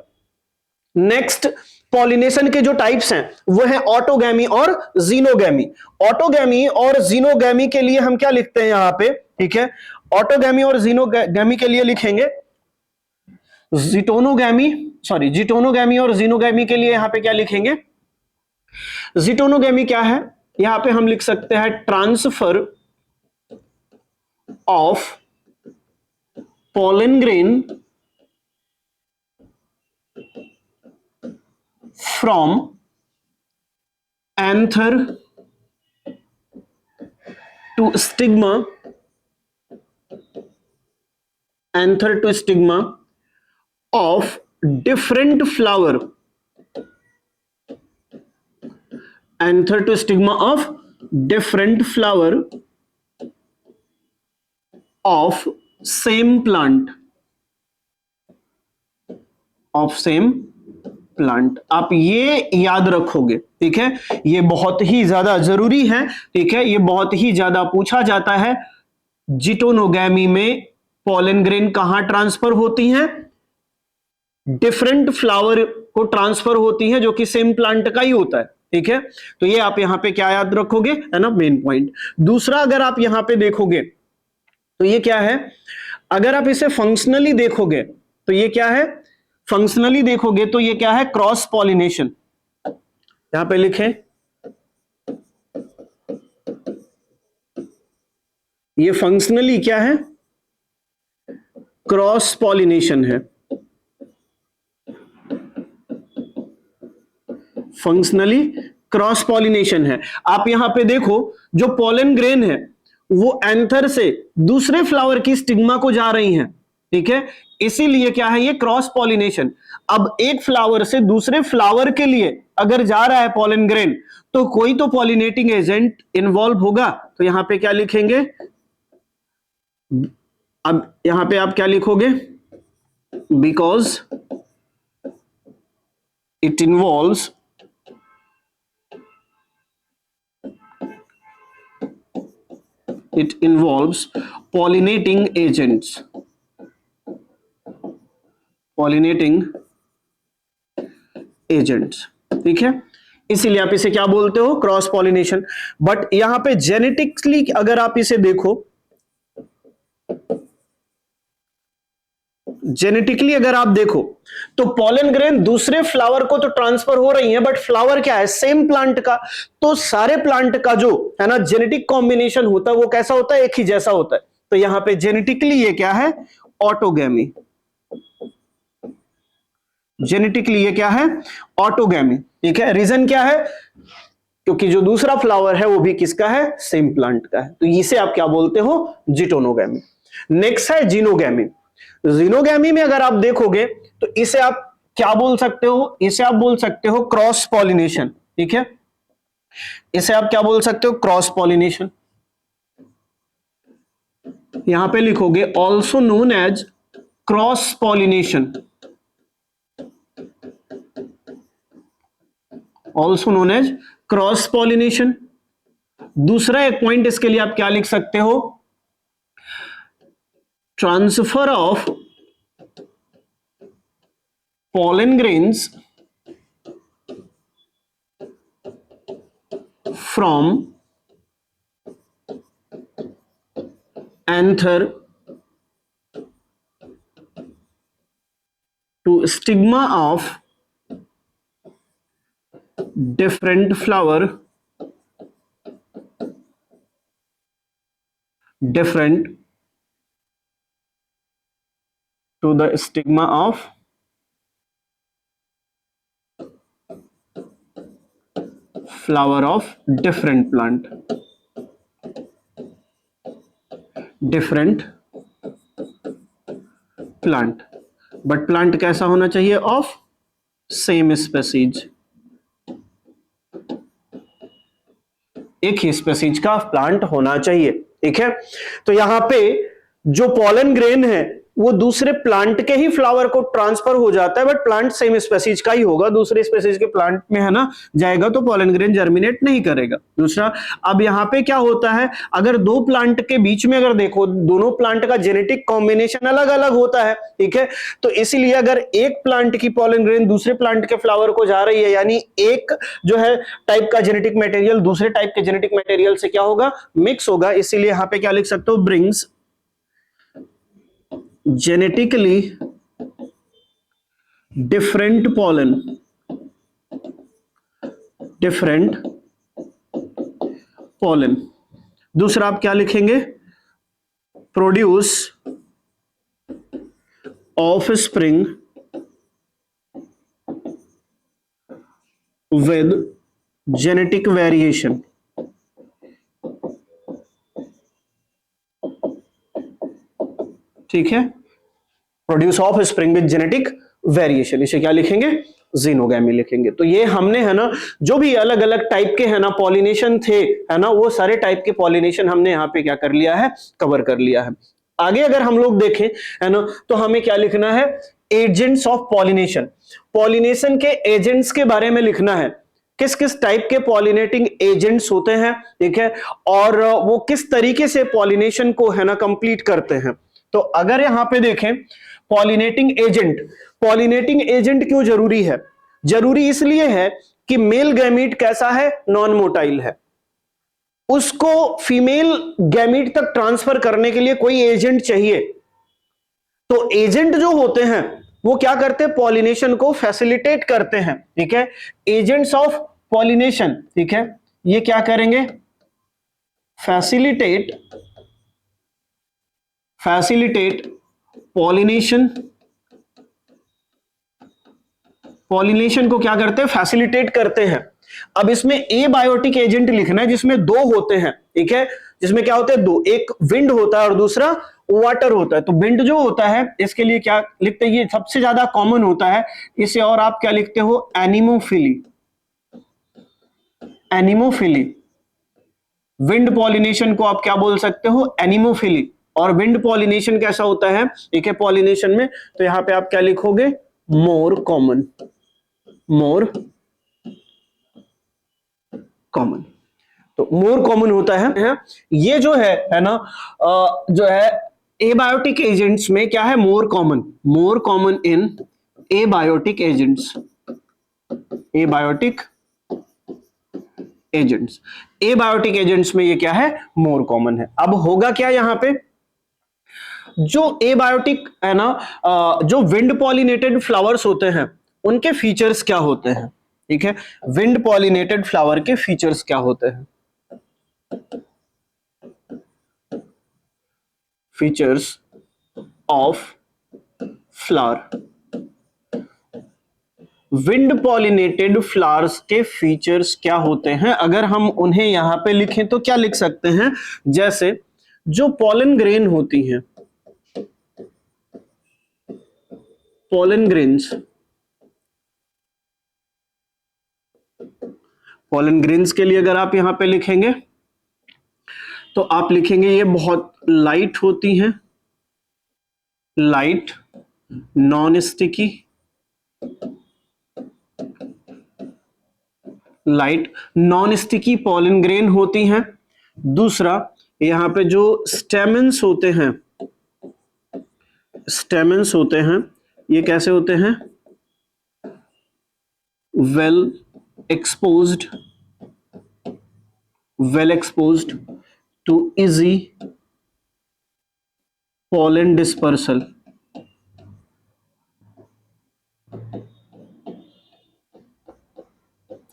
नेक्स्ट, पॉलिनेशन के जो टाइप्स हैं वो है ऑटोगैमी और जीनोगैमी। ऑटोगैमी और जीनोगैमी के लिए हम क्या लिखते हैं यहां पे? ठीक है, ऑटोगैमी और जीनोगैमी के लिए लिखेंगे जिटोनोगैमी और जीनोगैमी के लिए यहां पे क्या लिखेंगे? जिटोनोगैमी क्या है? यहां पे हम लिख सकते हैं transfer of pollen grain from anther to stigma, anther to stigma of different flower, anther to stigma of different flower of same plant, of same plant. आप ये याद रखोगे। ठीक है, ये बहुत ही ज्यादा जरूरी है। ठीक है, ये बहुत ही ज्यादा पूछा जाता है। जिटोनोगैमी में पॉलन ग्रेन कहां ट्रांसफर होती हैं? डिफरेंट फ्लावर को ट्रांसफर होती हैं, जो कि सेम प्लांट का ही होता है। ठीक है, तो ये आप यहां पे क्या याद रखोगे, है ना, मेन पॉइंट। दूसरा, अगर आप यहां पे देखोगे तो ये क्या है? अगर आप इसे फंक्शनली देखोगे तो ये क्या है? फंक्शनली देखोगे तो ये क्या है? Cross pollination. यहां पे लिखें, ये फंक्शनली क्या है? क्रॉस पॉलिनेशन है। फंक्शनली क्रॉस पॉलिनेशन है। आप यहां पे देखो, जो पॉलन ग्रेन है वो एंथर से दूसरे फ्लावर की स्टिग्मा को जा रही हैं। ठीक है, इसीलिए क्या है? ये क्रॉस पॉलिनेशन। अब एक फ्लावर से दूसरे फ्लावर के लिए अगर जा रहा है पॉलन ग्रेन, तो कोई तो पॉलिनेटिंग एजेंट इन्वॉल्व होगा। तो यहां पे क्या लिखेंगे? अब यहां पे आप क्या लिखोगे? Because it involves pollinating agents, pollinating agents। ठीक है, इसीलिए आप इसे क्या बोलते हो? Cross pollination. बट यहां पे जेनेटिकली अगर आप इसे देखो, जेनेटिकली अगर आप देखो तो पॉलन ग्रेन दूसरे फ्लावर को तो ट्रांसफर हो रही है, बट फ्लावर क्या है? सेम प्लांट का। तो सारे प्लांट का जो है ना जेनेटिक कॉम्बिनेशन होता है वो कैसा होता है? एक ही जैसा होता है। तो यहां पे जेनेटिकली ये क्या है? ऑटोगैमी। जेनेटिकली ये क्या है? ऑटोगैमी। ठीक है, रीजन क्या है? क्योंकि जो दूसरा फ्लावर है वो भी किसका है? सेम प्लांट का है। तो इसे आप क्या बोलते हो? जिटोनोगैमी। नेक्स्ट है जीनोगैमी। जीनोगैमी में अगर आप देखोगे तो इसे आप क्या बोल सकते हो? इसे आप बोल सकते हो क्रॉस पॉलिनेशन। ठीक है, इसे आप क्या बोल सकते हो? Cross pollination. यहां पे लिखोगे also known as cross pollination, also known as cross pollination. दूसरा एक पॉइंट इसके लिए आप क्या लिख सकते हो? Transfer of pollen grains from anther to stigma of different flower, different to the stigma of flower of different plant, different plant, but plant कैसा होना चाहिए? ऑफ सेम स्पेसीज, एक ही स्पेसीज का प्लांट होना चाहिए। ठीक है, तो यहां पे जो पॉलन ग्रेन है वो दूसरे प्लांट के ही फ्लावर को ट्रांसफर हो जाता है, बट प्लांट सेम स्पेसीज का ही होगा, दूसरे स्पेसीज के प्लांट में है ना जाएगा तो पॉलन ग्रेन जर्मिनेट नहीं करेगा। दूसरा, अब यहां पे क्या होता है, अगर दो प्लांट के बीच में अगर देखो दोनों प्लांट का जेनेटिक कॉम्बिनेशन अलग अलग होता है, ठीक है, तो इसीलिए अगर एक प्लांट की पॉलन ग्रेन दूसरे प्लांट के फ्लावर को जा रही है, यानी एक जो है टाइप का जेनेटिक मटेरियल दूसरे टाइप के जेनेटिक मटेरियल से क्या होगा? मिक्स होगा। इसीलिए यहां पे क्या लिख सकते हो? Brings genetically different pollen, different pollen। दूसरा आप क्या लिखेंगे? Produce offspring with genetic variation, ठीक है, produce offspring with genetic variation, इसे क्या लिखेंगे? जीनोगैमी लिखेंगे। तो ये हमने है ना जो भी अलग अलग टाइप के है ना पॉलिनेशन थे, है ना, वो सारे टाइप के पॉलिनेशन हमने यहाँ पे क्या कर लिया है? कवर कर लिया है। आगे अगर हम लोग देखें है ना तो हमें क्या लिखना है? एजेंट्स ऑफ पॉलिनेशन, पॉलिनेशन के एजेंट्स के बारे में लिखना है, किस किस टाइप के पॉलिनेटिंग एजेंट्स होते हैं, ठीक है, और वो किस तरीके से पॉलिनेशन को है ना कंप्लीट करते हैं। तो अगर यहां पे देखें पॉलिनेटिंग एजेंट, पॉलिनेटिंग एजेंट क्यों जरूरी है? जरूरी इसलिए है कि मेल गैमीट कैसा है? नॉन मोटाइल है, उसको फीमेल गैमीट तक ट्रांसफर करने के लिए कोई एजेंट चाहिए। तो एजेंट जो होते हैं वो क्या करते हैं? पॉलिनेशन को फैसिलिटेट करते हैं, ठीक है, एजेंट्स ऑफ पॉलिनेशन, ठीक है, ये क्या करेंगे? फैसिलिटेट पॉलिनेशन, पॉलिनेशन को क्या करते हैं? फैसिलिटेट करते हैं। अब इसमें एबायोटिक एजेंट लिखना है जिसमें दो होते हैं, ठीक है, जिसमें क्या होते हैं? दो, एक विंड होता है और दूसरा वाटर होता है। तो विंड जो होता है इसके लिए क्या लिखते हैं? ये सबसे ज्यादा कॉमन होता है इसे, और आप क्या लिखते हो? Anemophily, anemophily. विंड पॉलिनेशन को आप क्या बोल सकते हो? एनिमोफिली। और विंड पॉलिनेशन कैसा होता है, ठीक है, पॉलिनेशन में, तो यहां पे आप क्या लिखोगे? More common, more common. तो मोर कॉमन होता है। ये जो है ना जो है एबायोटिक एजेंट्स में क्या है? More common, more common in abiotic agents, abiotic agents, abiotic agents में ये क्या है? मोर कॉमन है। अब होगा क्या यहां पे? जो एबायोटिक है ना जो विंड पॉलिनेटेड फ्लावर्स होते हैं उनके फीचर्स क्या होते हैं, ठीक है, विंड पॉलिनेटेड फ्लावर के फीचर्स क्या होते हैं? Features of flower, wind pollinated flowers के फीचर्स क्या होते हैं? अगर हम उन्हें यहां पे लिखें तो क्या लिख सकते हैं? जैसे जो पॉलन ग्रेन होती हैं, पॉलन ग्रेन्स, पॉलन ग्रेन्स के लिए अगर आप यहां पे लिखेंगे तो आप लिखेंगे ये बहुत लाइट होती हैं, light, non sticky, light non sticky pollen grain होती हैं। दूसरा, यहां पे जो स्टेमेंस होते हैं, स्टेमेंस होते हैं, ये कैसे होते हैं? Well exposed, well exposed to easy pollen dispersal.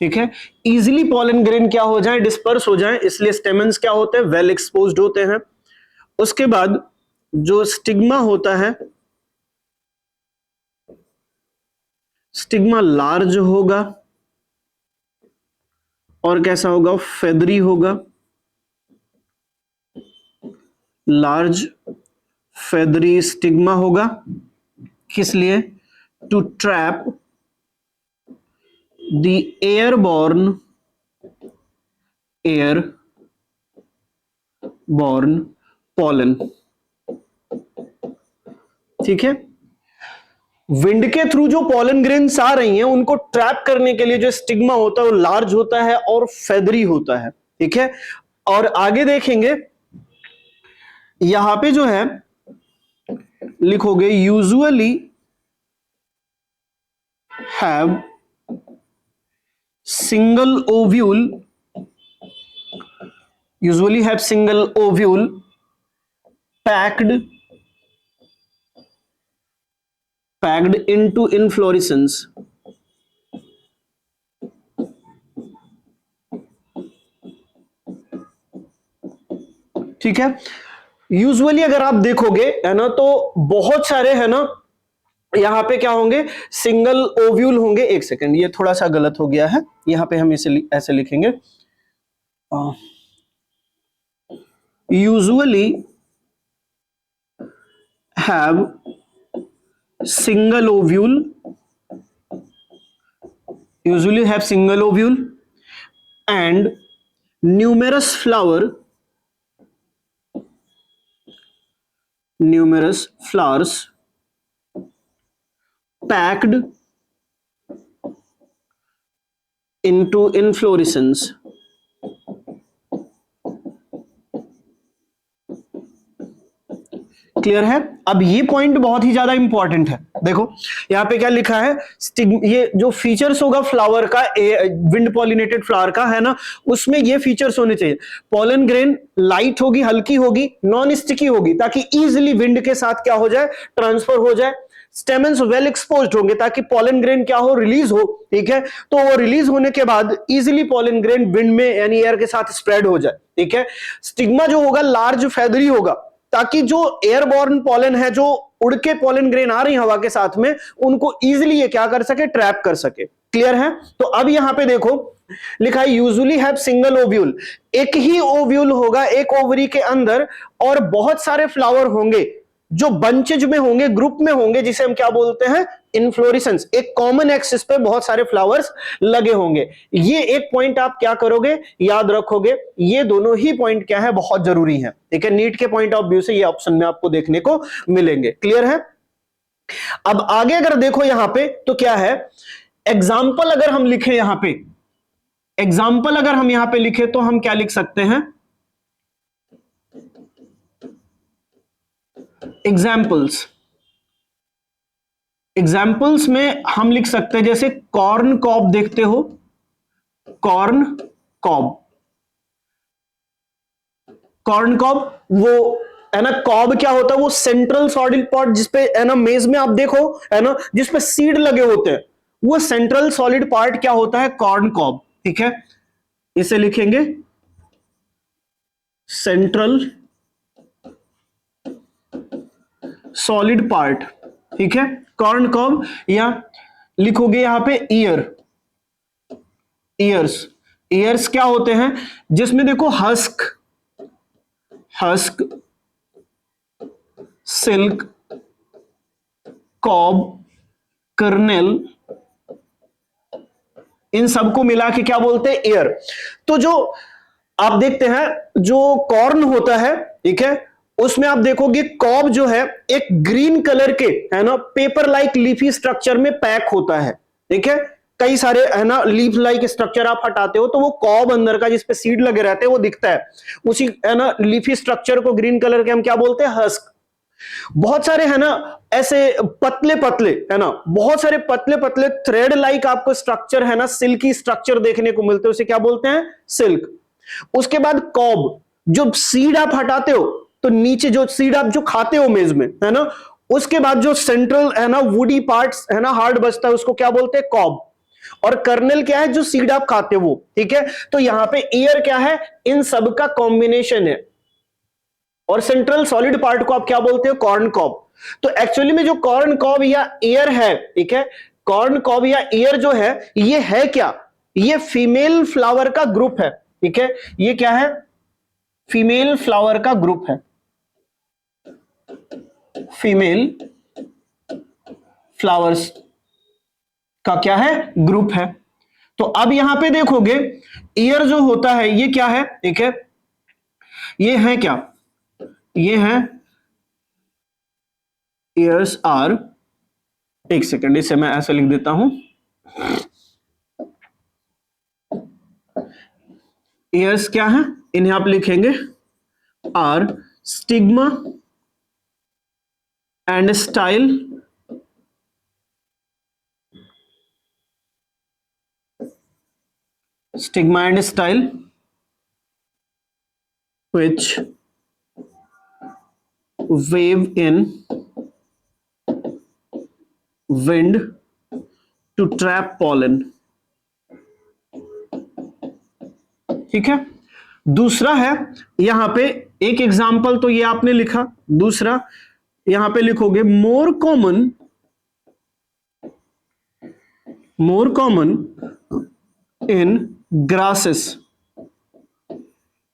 ठीक है, इजीली पॉलन ग्रेन क्या हो जाए? डिस्पर्स हो जाए, इसलिए स्टेमेंस क्या होते हैं? वेल एक्सपोज्ड होते हैं। उसके बाद जो स्टिग्मा होता है, स्टिग्मा लार्ज होगा और कैसा होगा, फेदरी होगा, लार्ज फेदरी स्टिग्मा होगा। किस लिए? To trap the airborne pollen. ठीक है, विंड के थ्रू जो पॉलन ग्रेन्स आ रही हैं उनको ट्रैप करने के लिए जो स्टिग्मा होता है वो लार्ज होता है और फेदरी होता है। ठीक है, और आगे देखेंगे यहां पे जो है लिखोगे usually have single ovule, packed into inflorescence। ठीक है, यूजुअली अगर आप देखोगे है ना तो बहुत सारे है ना यहां पे क्या होंगे, सिंगल ओव्यूल होंगे। एक सेकंड, ये थोड़ा सा गलत हो गया है, यहां पे हम इसे ऐसे लिखेंगे, usually have single ovule and numerous flowers packed into inflorescence। Clear है? अब ये पॉइंट बहुत ही ज्यादा इंपॉर्टेंट है। देखो यहां पे क्या लिखा है, ये जो फीचर्स होगा फ्लावर का, विंड पॉलिनेटेड फ्लावर का है ना, उसमें ये फीचर्स होने चाहिए। पॉलन ग्रेन लाइट होगी, हल्की होगी, नॉन स्टिकी होगी ताकि इजीली विंड के साथ क्या हो जाए, ट्रांसफर हो जाए। स्टेमन्स वेल एक्सपोज्ड होंगे ताकि पॉलन ग्रेन क्या हो, रिलीज हो। ठीक है, तो वो रिलीज होने के बाद इजीली पॉलन ग्रेन विंड में यानी एयर के साथ स्प्रेड हो जाए। ठीक है, स्टिग्मा जो होगा लार्ज फेदरी होगा ताकि जो एयरबॉर्न पॉलन है, जो उड़ के पॉलन ग्रेन आ रही हवा के साथ में, उनको इजीली ये क्या कर सके, ट्रैप कर सके। क्लियर है? तो अब यहां पे देखो लिखा है यूजुअली हैव सिंगल ओव्यूल, एक ही ओव्यूल होगा एक ओवरी के अंदर, और बहुत सारे फ्लावर होंगे जो बंचेज में होंगे, ग्रुप में होंगे, जिसे हम क्या बोलते हैं, इन्फ्लोरेसेंस। एक कॉमन एक्सिस पे बहुत सारे फ्लावर्स लगे होंगे। ये एक पॉइंट आप क्या करोगे, याद रखोगे। ये दोनों ही पॉइंट क्या है, बहुत जरूरी है। ठीक है, नीट के पॉइंट ऑफ व्यू से ये ऑप्शन में आपको देखने को मिलेंगे। क्लियर है? अब आगे अगर देखो यहां पे तो क्या है, एग्जाम्पल अगर हम लिखे यहां पे, एग्जाम्पल अगर हम यहां पे लिखे तो हम क्या लिख सकते हैं, एग्जाम्पल्स में हम लिख सकते हैं जैसे कॉर्न कॉब, देखते हो कॉर्न कॉब, वो है ना, कॉब क्या होता है, वो सेंट्रल सॉइल पॉट जिसपे है ना, मेज में आप देखो है ना, जिसपे सीड लगे होते हैं, वो सेंट्रल सॉलिड पार्ट क्या होता है, कॉर्न कॉब। ठीक है, इसे लिखेंगे सेंट्रल सॉलिड पार्ट। ठीक है, कॉर्न कॉब, या लिखोगे यहां पे ईयर्स क्या होते हैं, जिसमें देखो हस्क, सिल्क, कॉब, कर्नेल, इन सबको मिला के क्या बोलते हैं, ईयर। तो जो आप देखते हैं जो कॉर्न होता है, ठीक है, उसमें आप देखोगे कॉब जो है एक ग्रीन कलर के है ना पेपर लाइक लीफी स्ट्रक्चर में पैक होता है। ठीक है, कई सारे है ना लीफ लाइक स्ट्रक्चर आप हटाते हो तो वो कॉब अंदर का जिसपे सीड लगे रहते हैं वो दिखता है। उसी है ना लीफी स्ट्रक्चर को ग्रीन कलर के हम क्या बोलते हैं, हस्क। बहुत सारे है ना ऐसे पतले पतले है ना, बहुत सारे पतले पतले थ्रेड लाइक आपको स्ट्रक्चर है ना, सिल्की स्ट्रक्चर देखने को मिलते हैं, उसे क्या बोलते हैं, सिल्क। उसके बाद कॉब, जो सीड आप हटाते हो तो नीचे जो सीड आप जो खाते हो मेज में है ना, उसके बाद जो सेंट्रल है ना वुडी पार्ट्स है ना हार्ड बचता है, उसको क्या बोलते हैं, कॉब। और कर्नल क्या है, जो सीड आप खाते हो वो। ठीक है, तो यहां पे ईयर क्या है, इन सब का कॉम्बिनेशन है, और सेंट्रल सॉलिड पार्ट को आप क्या बोलते हो, कॉर्न कॉब। तो एक्चुअली में जो कॉर्न कॉब या ईयर है, ठीक है, कॉर्न कॉब या ईयर जो है ये है क्या, ये फीमेल फ्लावर का ग्रुप है, ठीक है, ये क्या है, फीमेल फ्लावर का ग्रुप है, फीमेल फ्लावर्स का क्या है, ग्रुप है। तो अब यहां पे देखोगे ईयर जो होता है ये क्या है, ठीक है, ये है क्या, ये है ईयर्स आर, एक सेकंड इसे मैं ऐसे लिख देता हूं, ईयर्स क्या है, इन्हें आप लिखेंगे are stigma and style stigma and style which wave in wind to trap pollen, ठीक है। दूसरा है यहां पे एक एग्जांपल तो ये आपने लिखा, दूसरा यहां पे लिखोगे more common in grasses,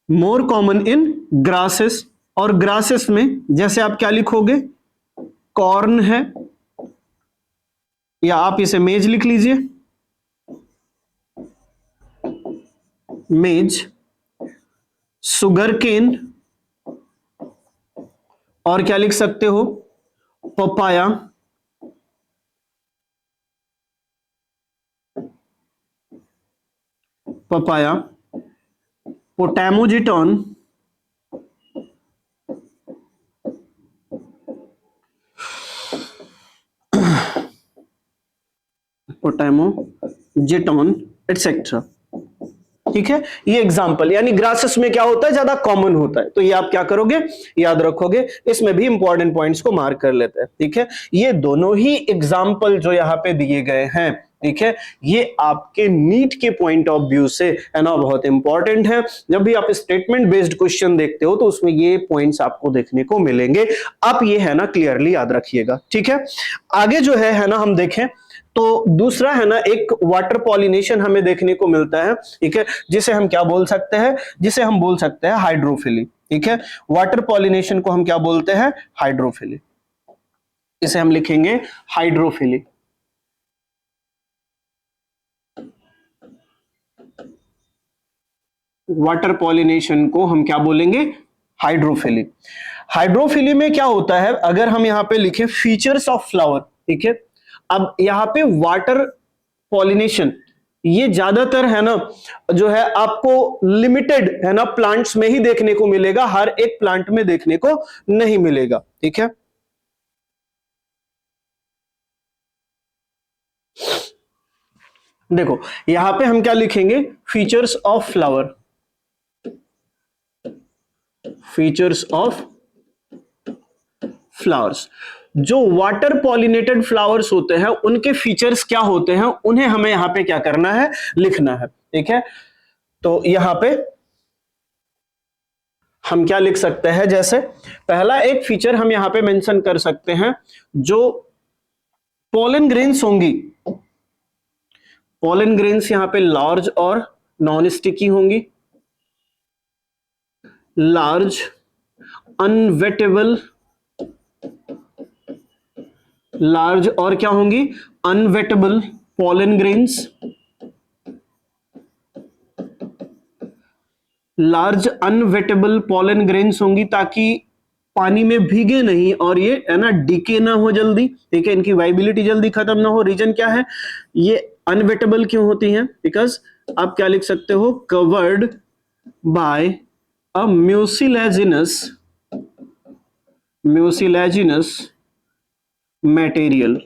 more common in grasses, और ग्रासेस में जैसे आप क्या लिखोगे, कॉर्न है, या आप इसे मेज लिख लीजिए, मेज, सुगर केन, और क्या लिख सकते हो, पपाया, पपाया, पोटैमोजिटॉन, पोटैमोजिटॉन एटसेट्रा, ठीक है। ये एग्जांपल, यानी ग्रासेस में क्या होता है, ज्यादा कॉमन होता है, तो ये आप क्या करोगे, याद रखोगे, इसमें भी इंपॉर्टेंट पॉइंट्स को मार्क कर लेते हैं, ठीक है। ये दोनों ही एग्जांपल जो यहां पे दिए गए हैं, ठीक है, ये आपके नीट के पॉइंट ऑफ व्यू से है ना बहुत इंपॉर्टेंट है। जब भी आप स्टेटमेंट बेस्ड क्वेश्चन देखते हो तो उसमें ये पॉइंट्स आपको देखने को मिलेंगे, आप ये है ना क्लियरली याद रखिएगा, ठीक है। आगे जो है ना हम देखें तो दूसरा है ना एक वाटर पॉलिनेशन हमें देखने को मिलता है, ठीक है, जिसे हम क्या बोल सकते हैं, जिसे हम बोल सकते हैं हाइड्रोफिली, ठीक है। वाटर पॉलिनेशन को हम क्या बोलते हैं, हाइड्रोफिली, इसे हम लिखेंगे हाइड्रोफिली। वाटर पॉलिनेशन को हम क्या बोलेंगे, हाइड्रोफिली। हाइड्रोफिली में क्या होता है, अगर हम यहां पे लिखें फीचर्स ऑफ फ्लावर, ठीक है, अब यहां पे वाटर पॉलिनेशन ये ज्यादातर है ना जो है आपको लिमिटेड है ना प्लांट्स में ही देखने को मिलेगा, हर एक प्लांट में देखने को नहीं मिलेगा, ठीक है। देखो यहां पे हम क्या लिखेंगे, features of flower, features of flowers. जो वाटर पॉलिनेटेड फ्लावर्स होते हैं उनके फीचर्स क्या होते हैं, उन्हें हमें यहां पे क्या करना है, लिखना है, ठीक है। तो यहां पे हम क्या लिख सकते हैं, जैसे पहला एक फीचर हम यहां पे मेंशन कर सकते हैं, जो पोलन ग्रेन्स होंगी, पोलन ग्रेन्स यहां पे लार्ज और नॉन स्टिकी होंगी, लार्ज अनवेटेबल, लार्ज और क्या होंगी, unwettable pollen grains, large unwettable pollen grains होंगी ताकि पानी में भीगे नहीं और ये है ना डीके ना हो जल्दी, ठीक है, इनकी वाइबिलिटी जल्दी खत्म ना हो। रीजन क्या है, ये अनवेटेबल क्यों होती हैं, बिकॉज आप क्या लिख सकते हो, covered by a mucilaginous material.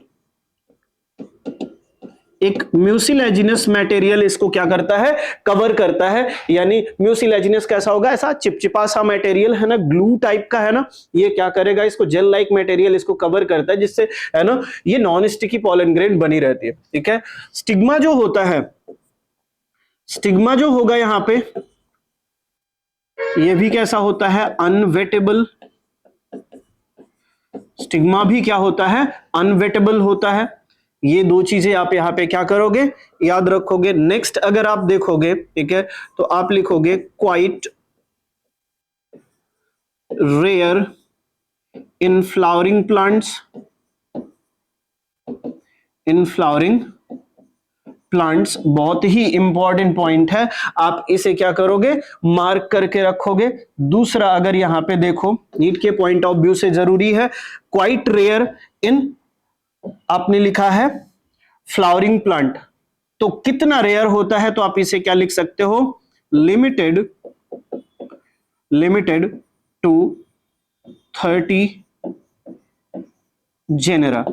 एक म्यूसिलेजिनस मटेरियल इसको क्या करता है, कवर करता है, यानी म्यूसिलेजिनस कैसा होगा, ऐसा चिपचिपा सा मटेरियल है ना, ग्लू टाइप का है ना, ये क्या करेगा, इसको जेल लाइक मटेरियल इसको कवर करता है, जिससे है ना ये नॉन स्टिकी पोलन ग्रेन बनी रहती है, ठीक है। स्टिग्मा जो होता है, स्टिग्मा जो होगा यहां पे ये भी कैसा होता है, अनवेटेबल, स्टिग्मा भी क्या होता है, अनवेटेबल होता है, ये दो चीजें आप यहाँ पे क्या करोगे, याद रखोगे। नेक्स्ट अगर आप देखोगे, ठीक है, तो आप लिखोगे quite rare in flowering plants, in flowering plants, बहुत ही इंपॉर्टेंट पॉइंट है, आप इसे क्या करोगे, मार्क करके रखोगे। दूसरा अगर यहां पे देखो, नीट के पॉइंट ऑफ व्यू से जरूरी है, क्वाइट रेयर इन, आपने लिखा है फ्लावरिंग प्लांट, तो कितना रेयर होता है, तो आप इसे क्या लिख सकते हो, limited, limited to 30 genera.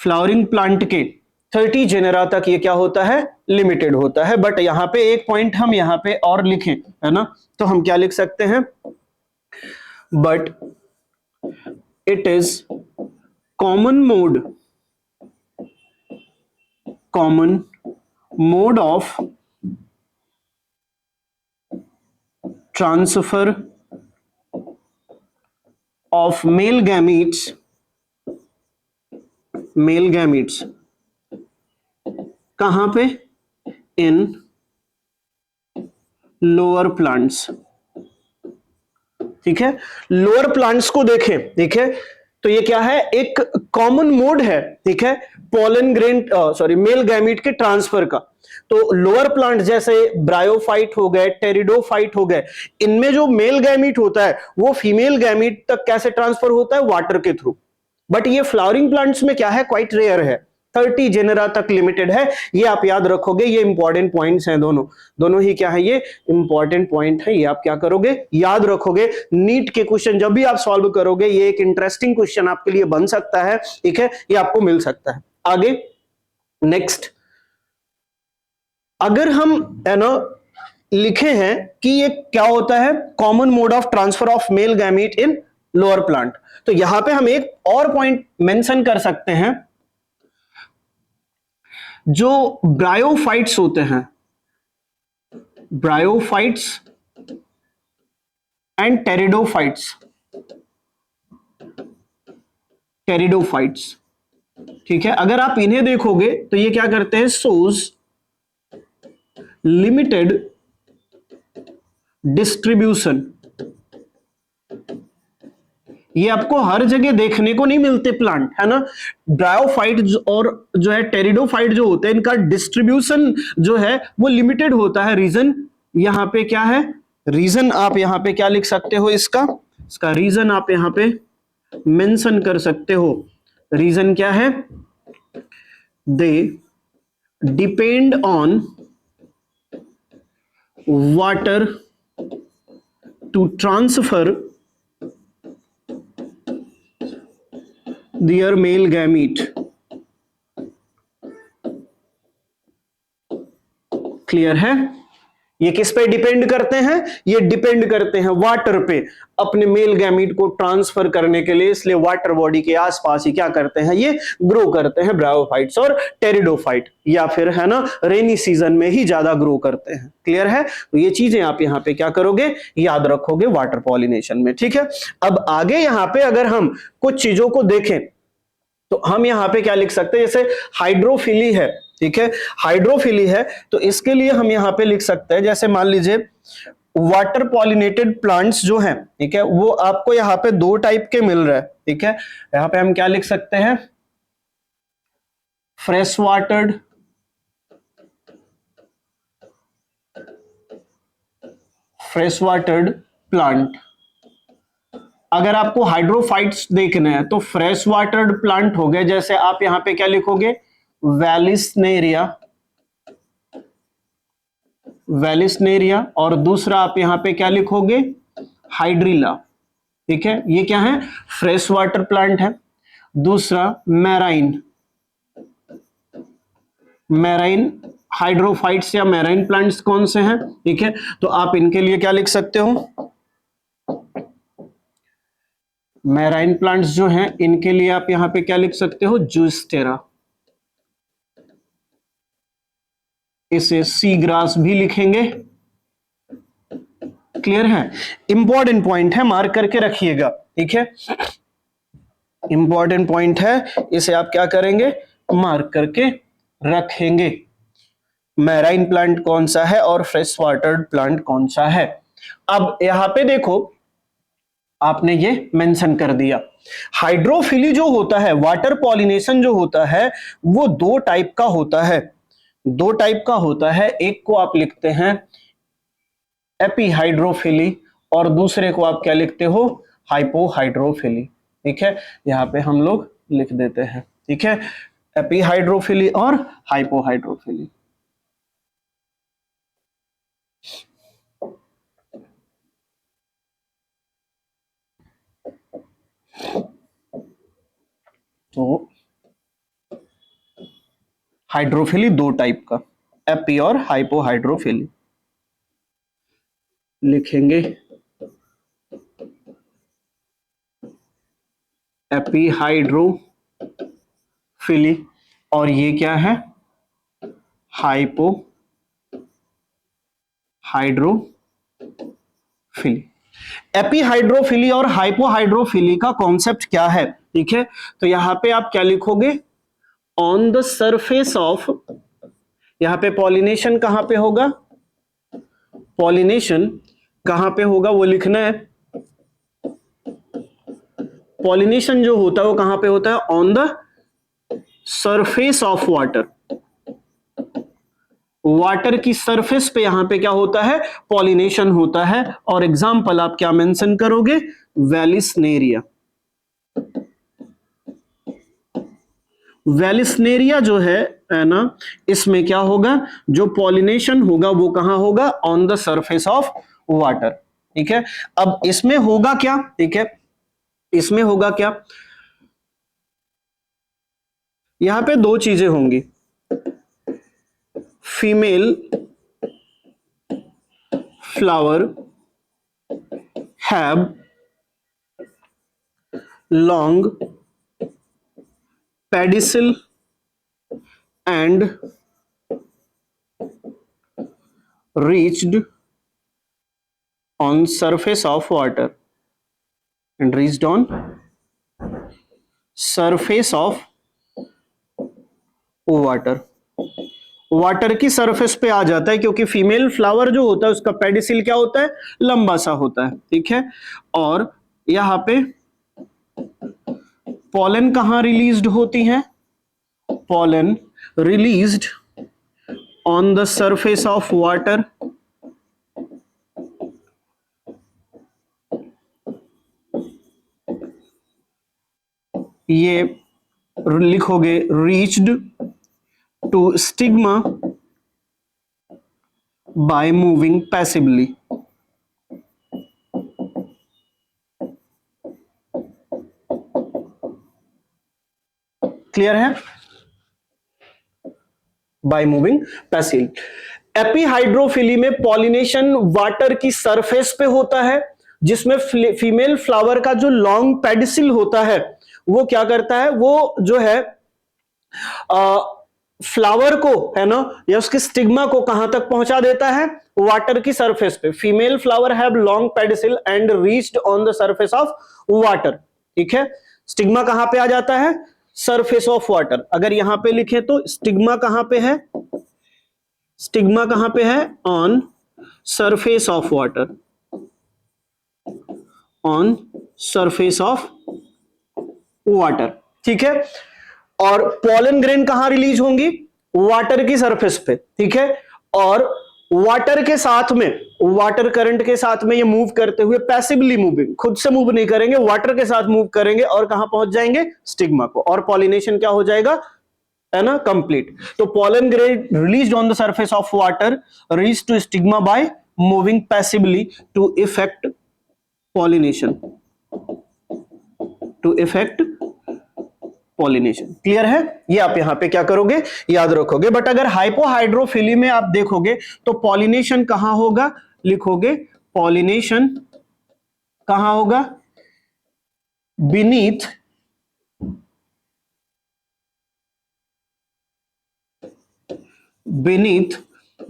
Flowering plant के 30 जेनेरा तक ये क्या होता है, लिमिटेड होता है। बट यहां पे एक पॉइंट हम यहां पे और लिखें, है ना, तो हम क्या लिख सकते हैं, but it is common mode of transfer of male gametes कहां पे, इन लोअर प्लांट्स। ठीक है, लोअर प्लांट्स को देखें, ठीक है, तो ये क्या है, एक कॉमन मोड है, ठीक है, पोलन ग्रेन मेल गैमीट के ट्रांसफर का। तो लोअर प्लांट जैसे ब्रायोफाइट हो गए, टेरिडोफाइट हो गए, इनमें जो मेल गैमीट होता है वो फीमेल गैमीट तक कैसे ट्रांसफर होता है, वाटर के थ्रू। बट ये फ्लावरिंग प्लांट्स में क्या है, क्वाइट रेयर है, 30 जेनेरा तक लिमिटेड है। ये आप याद रखोगे, ये इंपॉर्टेंट पॉइंट्स हैं, दोनों ही क्या है, ये इंपॉर्टेंट पॉइंट है, ये आप क्या करोगे, याद रखोगे। नीट के क्वेश्चन जब भी आप सॉल्व करोगे, ये एक इंटरेस्टिंग क्वेश्चन आपके लिए बन सकता है, ठीक है, ये आपको मिल सकता है। आगे नेक्स्ट, अगर हम है ना लिखे हैं कि ये क्या होता है, common mode of transfer of male gamete in lower plant, तो यहां पे हम एक और पॉइंट मेंशन कर सकते हैं, जो ब्रायोफाइट्स होते हैं, ब्रायोफाइट्स एंड टेरिडोफाइट्स, ठीक है, अगर आप इन्हें देखोगे तो ये क्या करते हैं, सोज लिमिटेड डिस्ट्रीब्यूशन। ये आपको हर जगह देखने को नहीं मिलते प्लांट, है ना। ब्रायोफाइट और जो है टेरिडोफाइट जो होते हैं, इनका डिस्ट्रीब्यूशन जो है वो लिमिटेड होता है। रीजन यहां पे क्या है, रीजन आप यहां पे क्या लिख सकते हो, इसका रीजन आप यहां पे मेंशन कर सकते हो। रीजन क्या है, they depend on water to transfer their male gamete। Clear है, ये किस पे डिपेंड करते हैं, ये डिपेंड करते हैं वाटर पे, अपने मेल गैमीट को ट्रांसफर करने के लिए, इसलिए वाटर बॉडी के आसपास ही क्या करते हैं, ये ग्रो करते हैं, ब्रायोफाइट्स और टेरिडोफाइट, या फिर है ना रेनी सीजन में ही ज्यादा ग्रो करते हैं। क्लियर है, तो ये चीजें आप यहां पे क्या करोगे, याद रखोगे वाटर पॉलिनेशन में। ठीक है, अब आगे यहां पे अगर हम कुछ चीजों को देखें, तो हम यहां पे क्या लिख सकते हैं, जैसे हाइड्रोफिली है, ठीक है, हाइड्रोफिली है, तो इसके लिए हम यहां पे लिख सकते हैं, जैसे मान लीजिए वाटर पॉलिनेटेड प्लांट्स जो हैं, ठीक है, वो आपको यहां पे दो टाइप के मिल रहे हैं। ठीक है, यहां पे हम क्या लिख सकते हैं, फ्रेश वाटर्ड प्लांट। अगर आपको हाइड्रोफाइट्स देखने हैं तो फ्रेश वाटर्ड प्लांट हो गए, जैसे आप यहां पे क्या लिखोगे, वेलिस्नेरिया, और दूसरा आप यहां पे क्या लिखोगे, हाइड्रिला। ठीक है, ये क्या है, फ्रेश वाटर प्लांट है। दूसरा मैराइन हाइड्रोफाइट्स या मैराइन प्लांट्स कौन से हैं, ठीक है, तो आप इनके लिए क्या लिख सकते हो, मैराइन प्लांट्स जो हैं इनके लिए आप यहां पे क्या लिख सकते हो, जूस्टेरा, इसे सी ग्रास भी लिखेंगे। क्लियर है, इंपॉर्टेंट पॉइंट है, मार्क करके रखिएगा। ठीक है, इंपॉर्टेंट पॉइंट है, इसे आप क्या करेंगे, मार्क करके रखेंगे, मैराइन प्लांट कौन सा है और फ्रेश वाटर प्लांट कौन सा है। अब यहां पे देखो आपने ये मेंशन कर दिया, हाइड्रोफिली जो होता है, वाटर पॉलिनेशन जो होता है वो दो टाइप का होता है, दो टाइप का होता है। एक को आप लिखते हैं एपीहाइड्रोफिली और दूसरे को आप क्या लिखते हो, हाइपोहाइड्रोफिली। ठीक है, यहां पे हम लोग लिख देते हैं। ठीक है, एपीहाइड्रोफिली और हाइपोहाइड्रोफिली। तो हाइड्रोफिली दो टाइप का, एपी और हाइपोहाइड्रोफिली लिखेंगे। एपीहाइड्रोफिली और ये क्या है, हाइपोहाइड्रोफिली। एपीहाइड्रोफिली और हाइपोहाइड्रोफिली का कॉन्सेप्ट क्या है, ठीक है, तो यहां पे आप क्या लिखोगे, ऑन द सरफेस ऑफ, यहां पे पॉलिनेशन कहां पे होगा, पॉलिनेशन कहां पे होगा वो लिखना है। पॉलिनेशन जो होता है वो कहां पे होता है, on the surface of water, water की सरफेस पे यहां पे क्या होता है, पॉलिनेशन होता है। और एग्जांपल आप क्या मेंशन करोगे, वेलिस्नेरिया। वेलिस्नेरिया जो है ना, इसमें क्या होगा, जो पॉलिनेशन होगा वो कहां होगा, on the surface of water. ठीक है, अब इसमें होगा क्या, ठीक है, इसमें होगा क्या, यहां पे दो चीजें होंगी, female flower have long pedicel and reached on surface of water, and reached on surface of water, water की सरफेस पे आ जाता है, क्योंकि फीमेल फ्लावर जो होता है उसका पेडिसिल क्या होता है, लंबा सा होता है। ठीक है, और यहां पे पॉलन कहां रिलीज्ड होती है, pollen released on the surface of water, ये लिखोगे reached to stigma by moving passively. Clear है, बाय मूविंग पैसिव। एपीहाइड्रोफिली में पॉलिनेशन वाटर की सरफेस पे होता है, जिसमें फीमेल फ्लावर का जो लॉन्ग पेडिसिल होता है वो क्या करता है, वो जो है फ्लावर को है ना, या उसके स्टिग्मा को कहां तक पहुंचा देता है, वाटर की सरफेस पे। Female flower have long pedicel and reached on the surface of water. ठीक है, स्टिग्मा कहां पे आ जाता है, सरफेस ऑफ वाटर। अगर यहां पे लिखे तो स्टिग्मा कहां पे है, स्टिग्मा कहां पे है, on surface of water, on surface of water. ठीक है, और पॉलन ग्रेन कहां रिलीज होंगी, वाटर की सरफेस पे। ठीक है, और वाटर के साथ में, वाटर करंट के साथ में ये मूव करते हुए, पैसिवली मूविंग, खुद से मूव नहीं करेंगे, वाटर के साथ मूव करेंगे और कहां पहुंच जाएंगे, स्टिग्मा को, और पॉलिनेशन क्या हो जाएगा, है ना, कंप्लीट। तो pollen grain released on the surface of water reach to stigma by moving passively to effect pollination, to effect pollination. Clear है, ये आप यहां पे क्या करोगे, याद रखोगे। बट अगर हाइपोहाइड्रोफिली में आप देखोगे तो पॉलिनेशन कहां होगा, लिखोगे पॉलिनेशन कहां होगा, beneath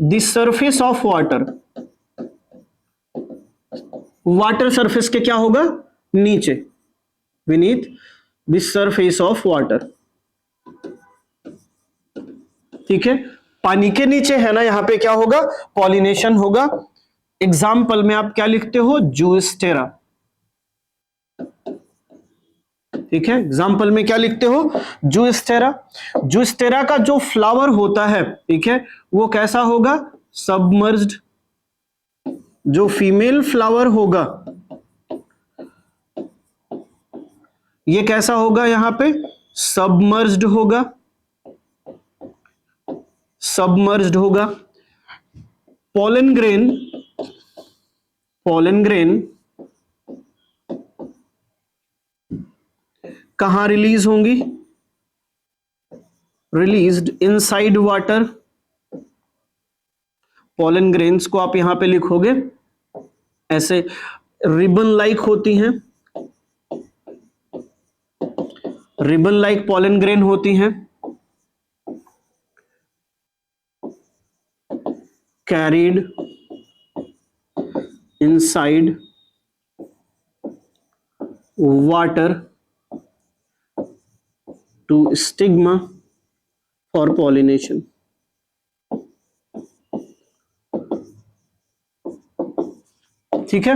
the surface of water, water surface के क्या होगा, नीचे, beneath the surface of water. ठीक है, पानी के नीचे है ना, यहां पे क्या होगा, पॉलिनेशन होगा। एग्जाम्पल में आप क्या लिखते हो, जूस्टेरा। ठीक है, एग्जाम्पल में क्या लिखते हो, जूस्टेरा। जूस्टेरा का जो फ्लावर होता है, ठीक है, वो कैसा होगा, सबमर्ज्ड। जो फीमेल फ्लावर होगा ये कैसा होगा, यहां पे सबमर्ज्ड होगा, सबमर्ज्ड होगा। पोलन ग्रेन, पोलन ग्रेन कहां रिलीज होंगी, released inside water. Pollen grains को आप यहां पे लिखोगे ऐसे, रिबन लाइक होती हैं, रिबन लाइक पोलन ग्रेन होती हैं, carried inside water to stigma for pollination. ठीक है,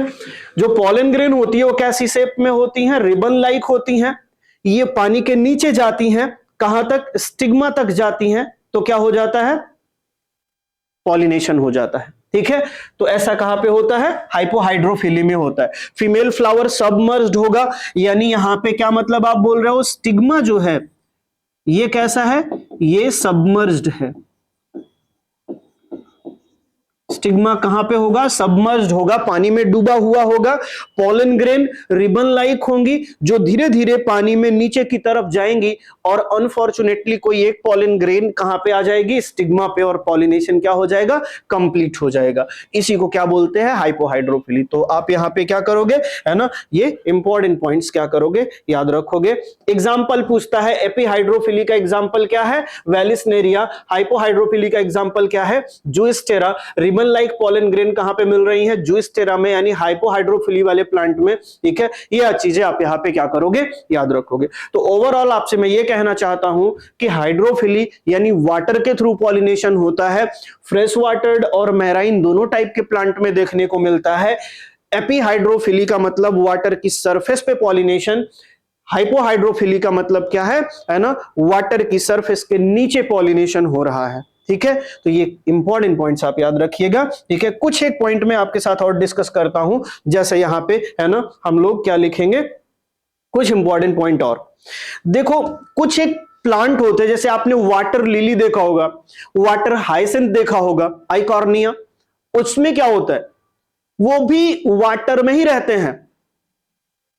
जो पोलन ग्रेन होती है वो कैसी शेप में होती हैं, रिबन लाइक होती हैं। ये पानी के नीचे जाती हैं, कहां तक, स्टिग्मा तक जाती हैं, तो क्या हो जाता है, पॉलिनेशन हो जाता है। ठीक है, तो ऐसा कहां पे होता है, हाइपोहाइड्रोफिली में होता है। फीमेल फ्लावर सबमर्ज्ड होगा, यानी यहां पे क्या मतलब आप बोल रहे हो, स्टिग्मा जो है ये कैसा है, ये सबमर्ज्ड है। स्टिग्मा कहां पे होगा, सबमर्ज्ड होगा, पानी में डूबा हुआ होगा। पोलन ग्रेन रिबन लाइक होंगी, जो धीरे धीरे पानी में नीचे की तरफ जाएंगी, और अनफॉर्चुनेटली कोई एक पोलन ग्रेन कहां पे आ जाएगी, स्टिग्मा पे, और पॉलिनेशन क्या हो जाएगा, कंप्लीट हो जाएगा। इसी को क्या बोलते हैं, हाइपोहाइड्रोफिली। तो आप यहां पे क्या करोगे, है ना, ये इंपॉर्टेंट पॉइंट्स क्या करोगे, याद रखोगे। एग्जाम्पल पूछता है, एपीहाइड्रोफिली का एग्जाम्पल क्या है, वेलिस्नेरिया। हाइपोहाइड्रोफिली का एग्जाम्पल क्या है, जूस्टेरा। रिबन लाइक पोलन ग्रेन कहां पे मिल रही हैं, जूस्टेरा में, यानी हाइपोहाइड्रोफिली वाले प्लांट में। ठीक है, ये चीजें आप यहां पे क्या करोगे, याद रखोगे। तो ओवरऑल आपसे मैं ये कहना चाहता हूं कि हाइड्रोफिली यानी वाटर के थ्रू पॉलिनेशन होता है, फ्रेश वाटर्ड और मैराइन दोनों टाइप के प्लांट में देखने को मिलता है। एपीहाइड्रोफिली का मतलब वाटर की सरफेस पे पॉलिनेशन, हाइपोहाइड्रोफिली का मतलब क्या है ना, वाटर की सरफेस के नीचे पॉलिनेशन हो रहा है। ठीक है, तो ये इंपॉर्टेंट पॉइंट्स आप याद रखिएगा। ठीक है, कुछ एक पॉइंट में आपके साथ और डिस्कस करता हूं, जैसे यहां पे है ना, हम लोग क्या लिखेंगे, कुछ इंपॉर्टेंट पॉइंट और देखो। कुछ एक प्लांट होते हैं, जैसे आपने वाटर लिली देखा होगा, वाटर हाइसिंथ देखा होगा, आइकॉर्निया, उसमें क्या होता है, वो भी वाटर में ही रहते हैं।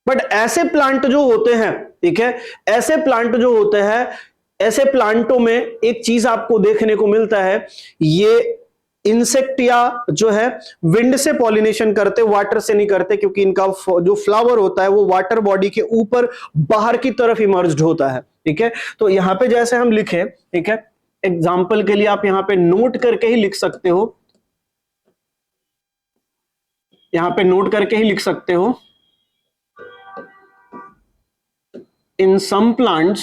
बट ऐसे प्लांट जो होते हैं, ठीक है, ऐसे प्लांट जो होते हैं, ऐसे प्लांटों में एक चीज आपको देखने को मिलता है, ये इंसेक्ट या जो है विंड से पॉलिनेशन करते, वाटर से नहीं करते, क्योंकि इनका जो फ्लावर होता है वो वाटर बॉडी के ऊपर बाहर की तरफ इमर्ज्ड होता है। ठीक है, तो यहां पे जैसे हम लिखे, ठीक है, एग्जाम्पल के लिए आप यहां पे नोट करके ही लिख सकते हो, यहां पे नोट करके ही लिख सकते हो, in some plants,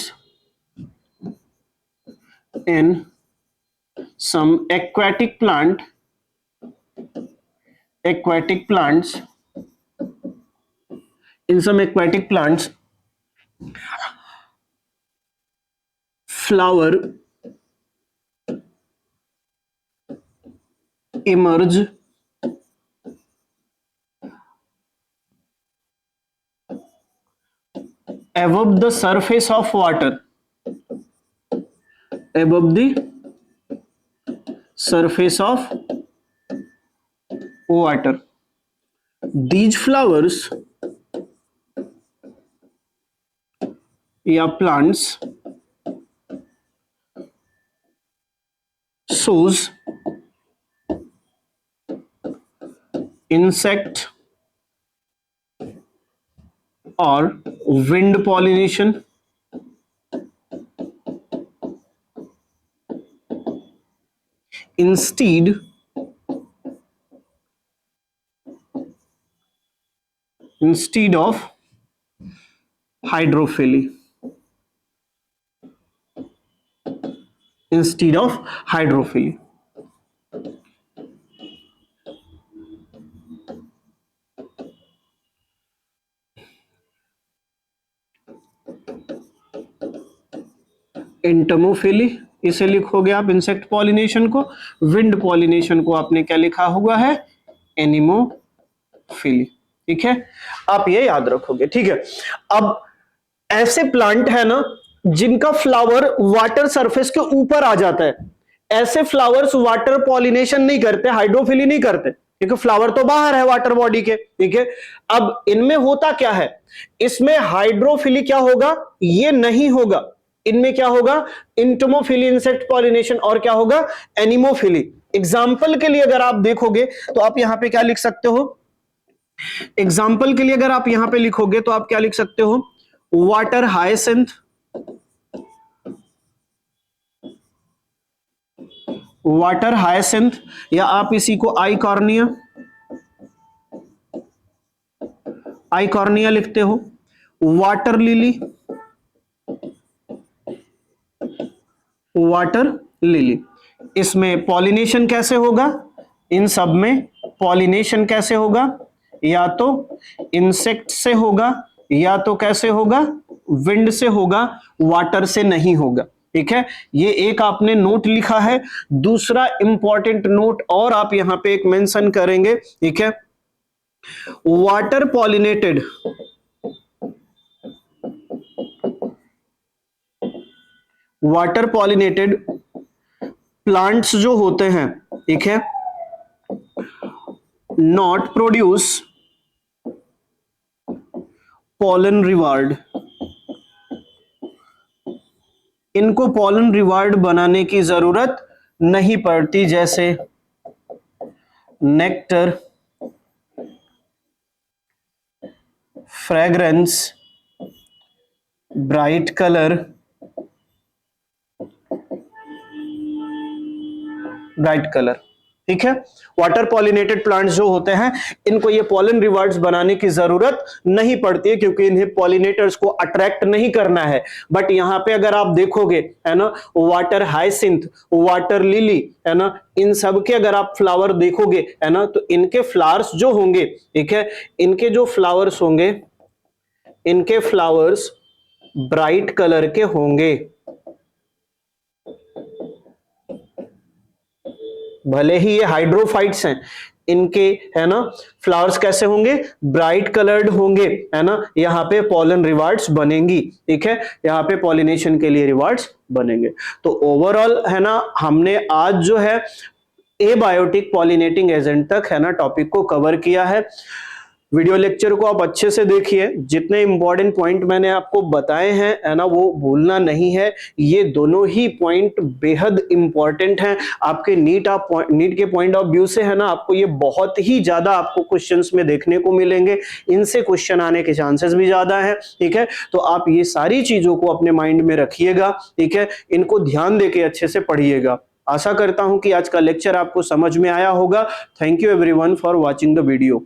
in some aquatic plants, in some aquatic plants, flower emerge above the surface of water, above the surface of water. These flowers या plants shows insect or wind pollination, instead of hydrophily. Instead of hydrophily. Entomophily इसे लिखोगे आप insect pollination को, wind pollination को आपने क्या लिखा हुआ है, एनिमोफिली। ठीक है, आप ये याद रखोगे। ठीक है, अब ऐसे प्लांट है ना जिनका फ्लावर वाटर सरफेस के ऊपर आ जाता है, ऐसे फ्लावर्स वाटर पॉलिनेशन नहीं करते, हाइड्रोफिली नहीं करते, क्योंकि फ्लावर तो बाहर है वाटर बॉडी के। ठीक है, अब इनमें होता क्या है, इसमें हाइड्रोफिली क्या होगा, ये नहीं होगा, इनमें क्या होगा, इंटोमोफिली इंसेक्ट पॉलिनेशन, और क्या होगा, एनिमोफिली। एग्जाम्पल के लिए अगर आप देखोगे तो आप यहां पे क्या लिख सकते हो, एग्जाम्पल के लिए अगर आप यहां पे लिखोगे तो आप क्या लिख सकते हो, वाटर हाइसिंथ, वाटर हाइसिंथ, या आप इसी को आइकॉर्निया, आइकॉर्निया लिखते हो, वाटर लिली, वाटर लिली। इसमें पॉलिनेशन कैसे होगा, इन सब में पॉलिनेशन कैसे होगा, या तो इंसेक्ट से होगा, या तो कैसे होगा, विंड से होगा, वाटर से नहीं होगा। ठीक है, ये एक आपने नोट लिखा है। दूसरा इंपॉर्टेंट नोट और आप यहां पे एक मेंशन करेंगे। ठीक है, water pollinated, water pollinated plants जो होते हैं, ठीक है, नॉट प्रोड्यूस पॉलन रिवार्ड, इनको पॉलन रिवार्ड बनाने की जरूरत नहीं पड़ती, जैसे nectar, fragrance, bright colour, bright colour. ठीक है, वाटर पॉलिनेटेड प्लांट्स जो होते हैं इनको ये पॉलन रिवार्ड्स बनाने की जरूरत नहीं पड़ती है, क्योंकि इन्हें पॉलिनेटर्स को अट्रैक्ट नहीं करना है। बट यहां पे अगर आप देखोगे, है ना, वाटर हाइसिंथ, वाटर लिली, है ना, इन सब के अगर आप फ्लावर देखोगे, है ना, तो इनके फ्लावर्स जो होंगे, ठीक है, इनके जो फ्लावर्स होंगे, इनके फ्लावर्स ब्राइट कलर के होंगे, भले ही ये हाइड्रोफाइट्स हैं, इनके, है ना, फ्लावर्स कैसे होंगे, ब्राइट कलर्ड होंगे, है ना, यहाँ पे पॉलन रिवार्ड्स बनेंगी। ठीक है, यहाँ पे पॉलिनेशन के लिए रिवार्ड्स बनेंगे। तो ओवरऑल, है ना, हमने आज जो है एबायोटिक पॉलिनेटिंग एजेंट तक, है ना, टॉपिक को कवर किया है। वीडियो लेक्चर को आप अच्छे से देखिए, जितने इंपॉर्टेंट पॉइंट मैंने आपको बताए हैं, है ना, वो भूलना नहीं है। ये दोनों ही पॉइंट बेहद इंपॉर्टेंट हैं आपके नीट के पॉइंट ऑफ व्यू से, है ना, आपको ये बहुत ही ज्यादा आपको क्वेश्चंस में देखने को मिलेंगे, इनसे क्वेश्चन आने के चांसेस भी ज्यादा हैं। ठीक है, तो आप ये सारी चीजों को अपने माइंड में रखिएगा। ठीक है, इनको ध्यान देके अच्छे से पढ़िएगा। आशा करता हूं कि आज का लेक्चर आपको समझ में आया होगा। Thank you everyone for watching the video.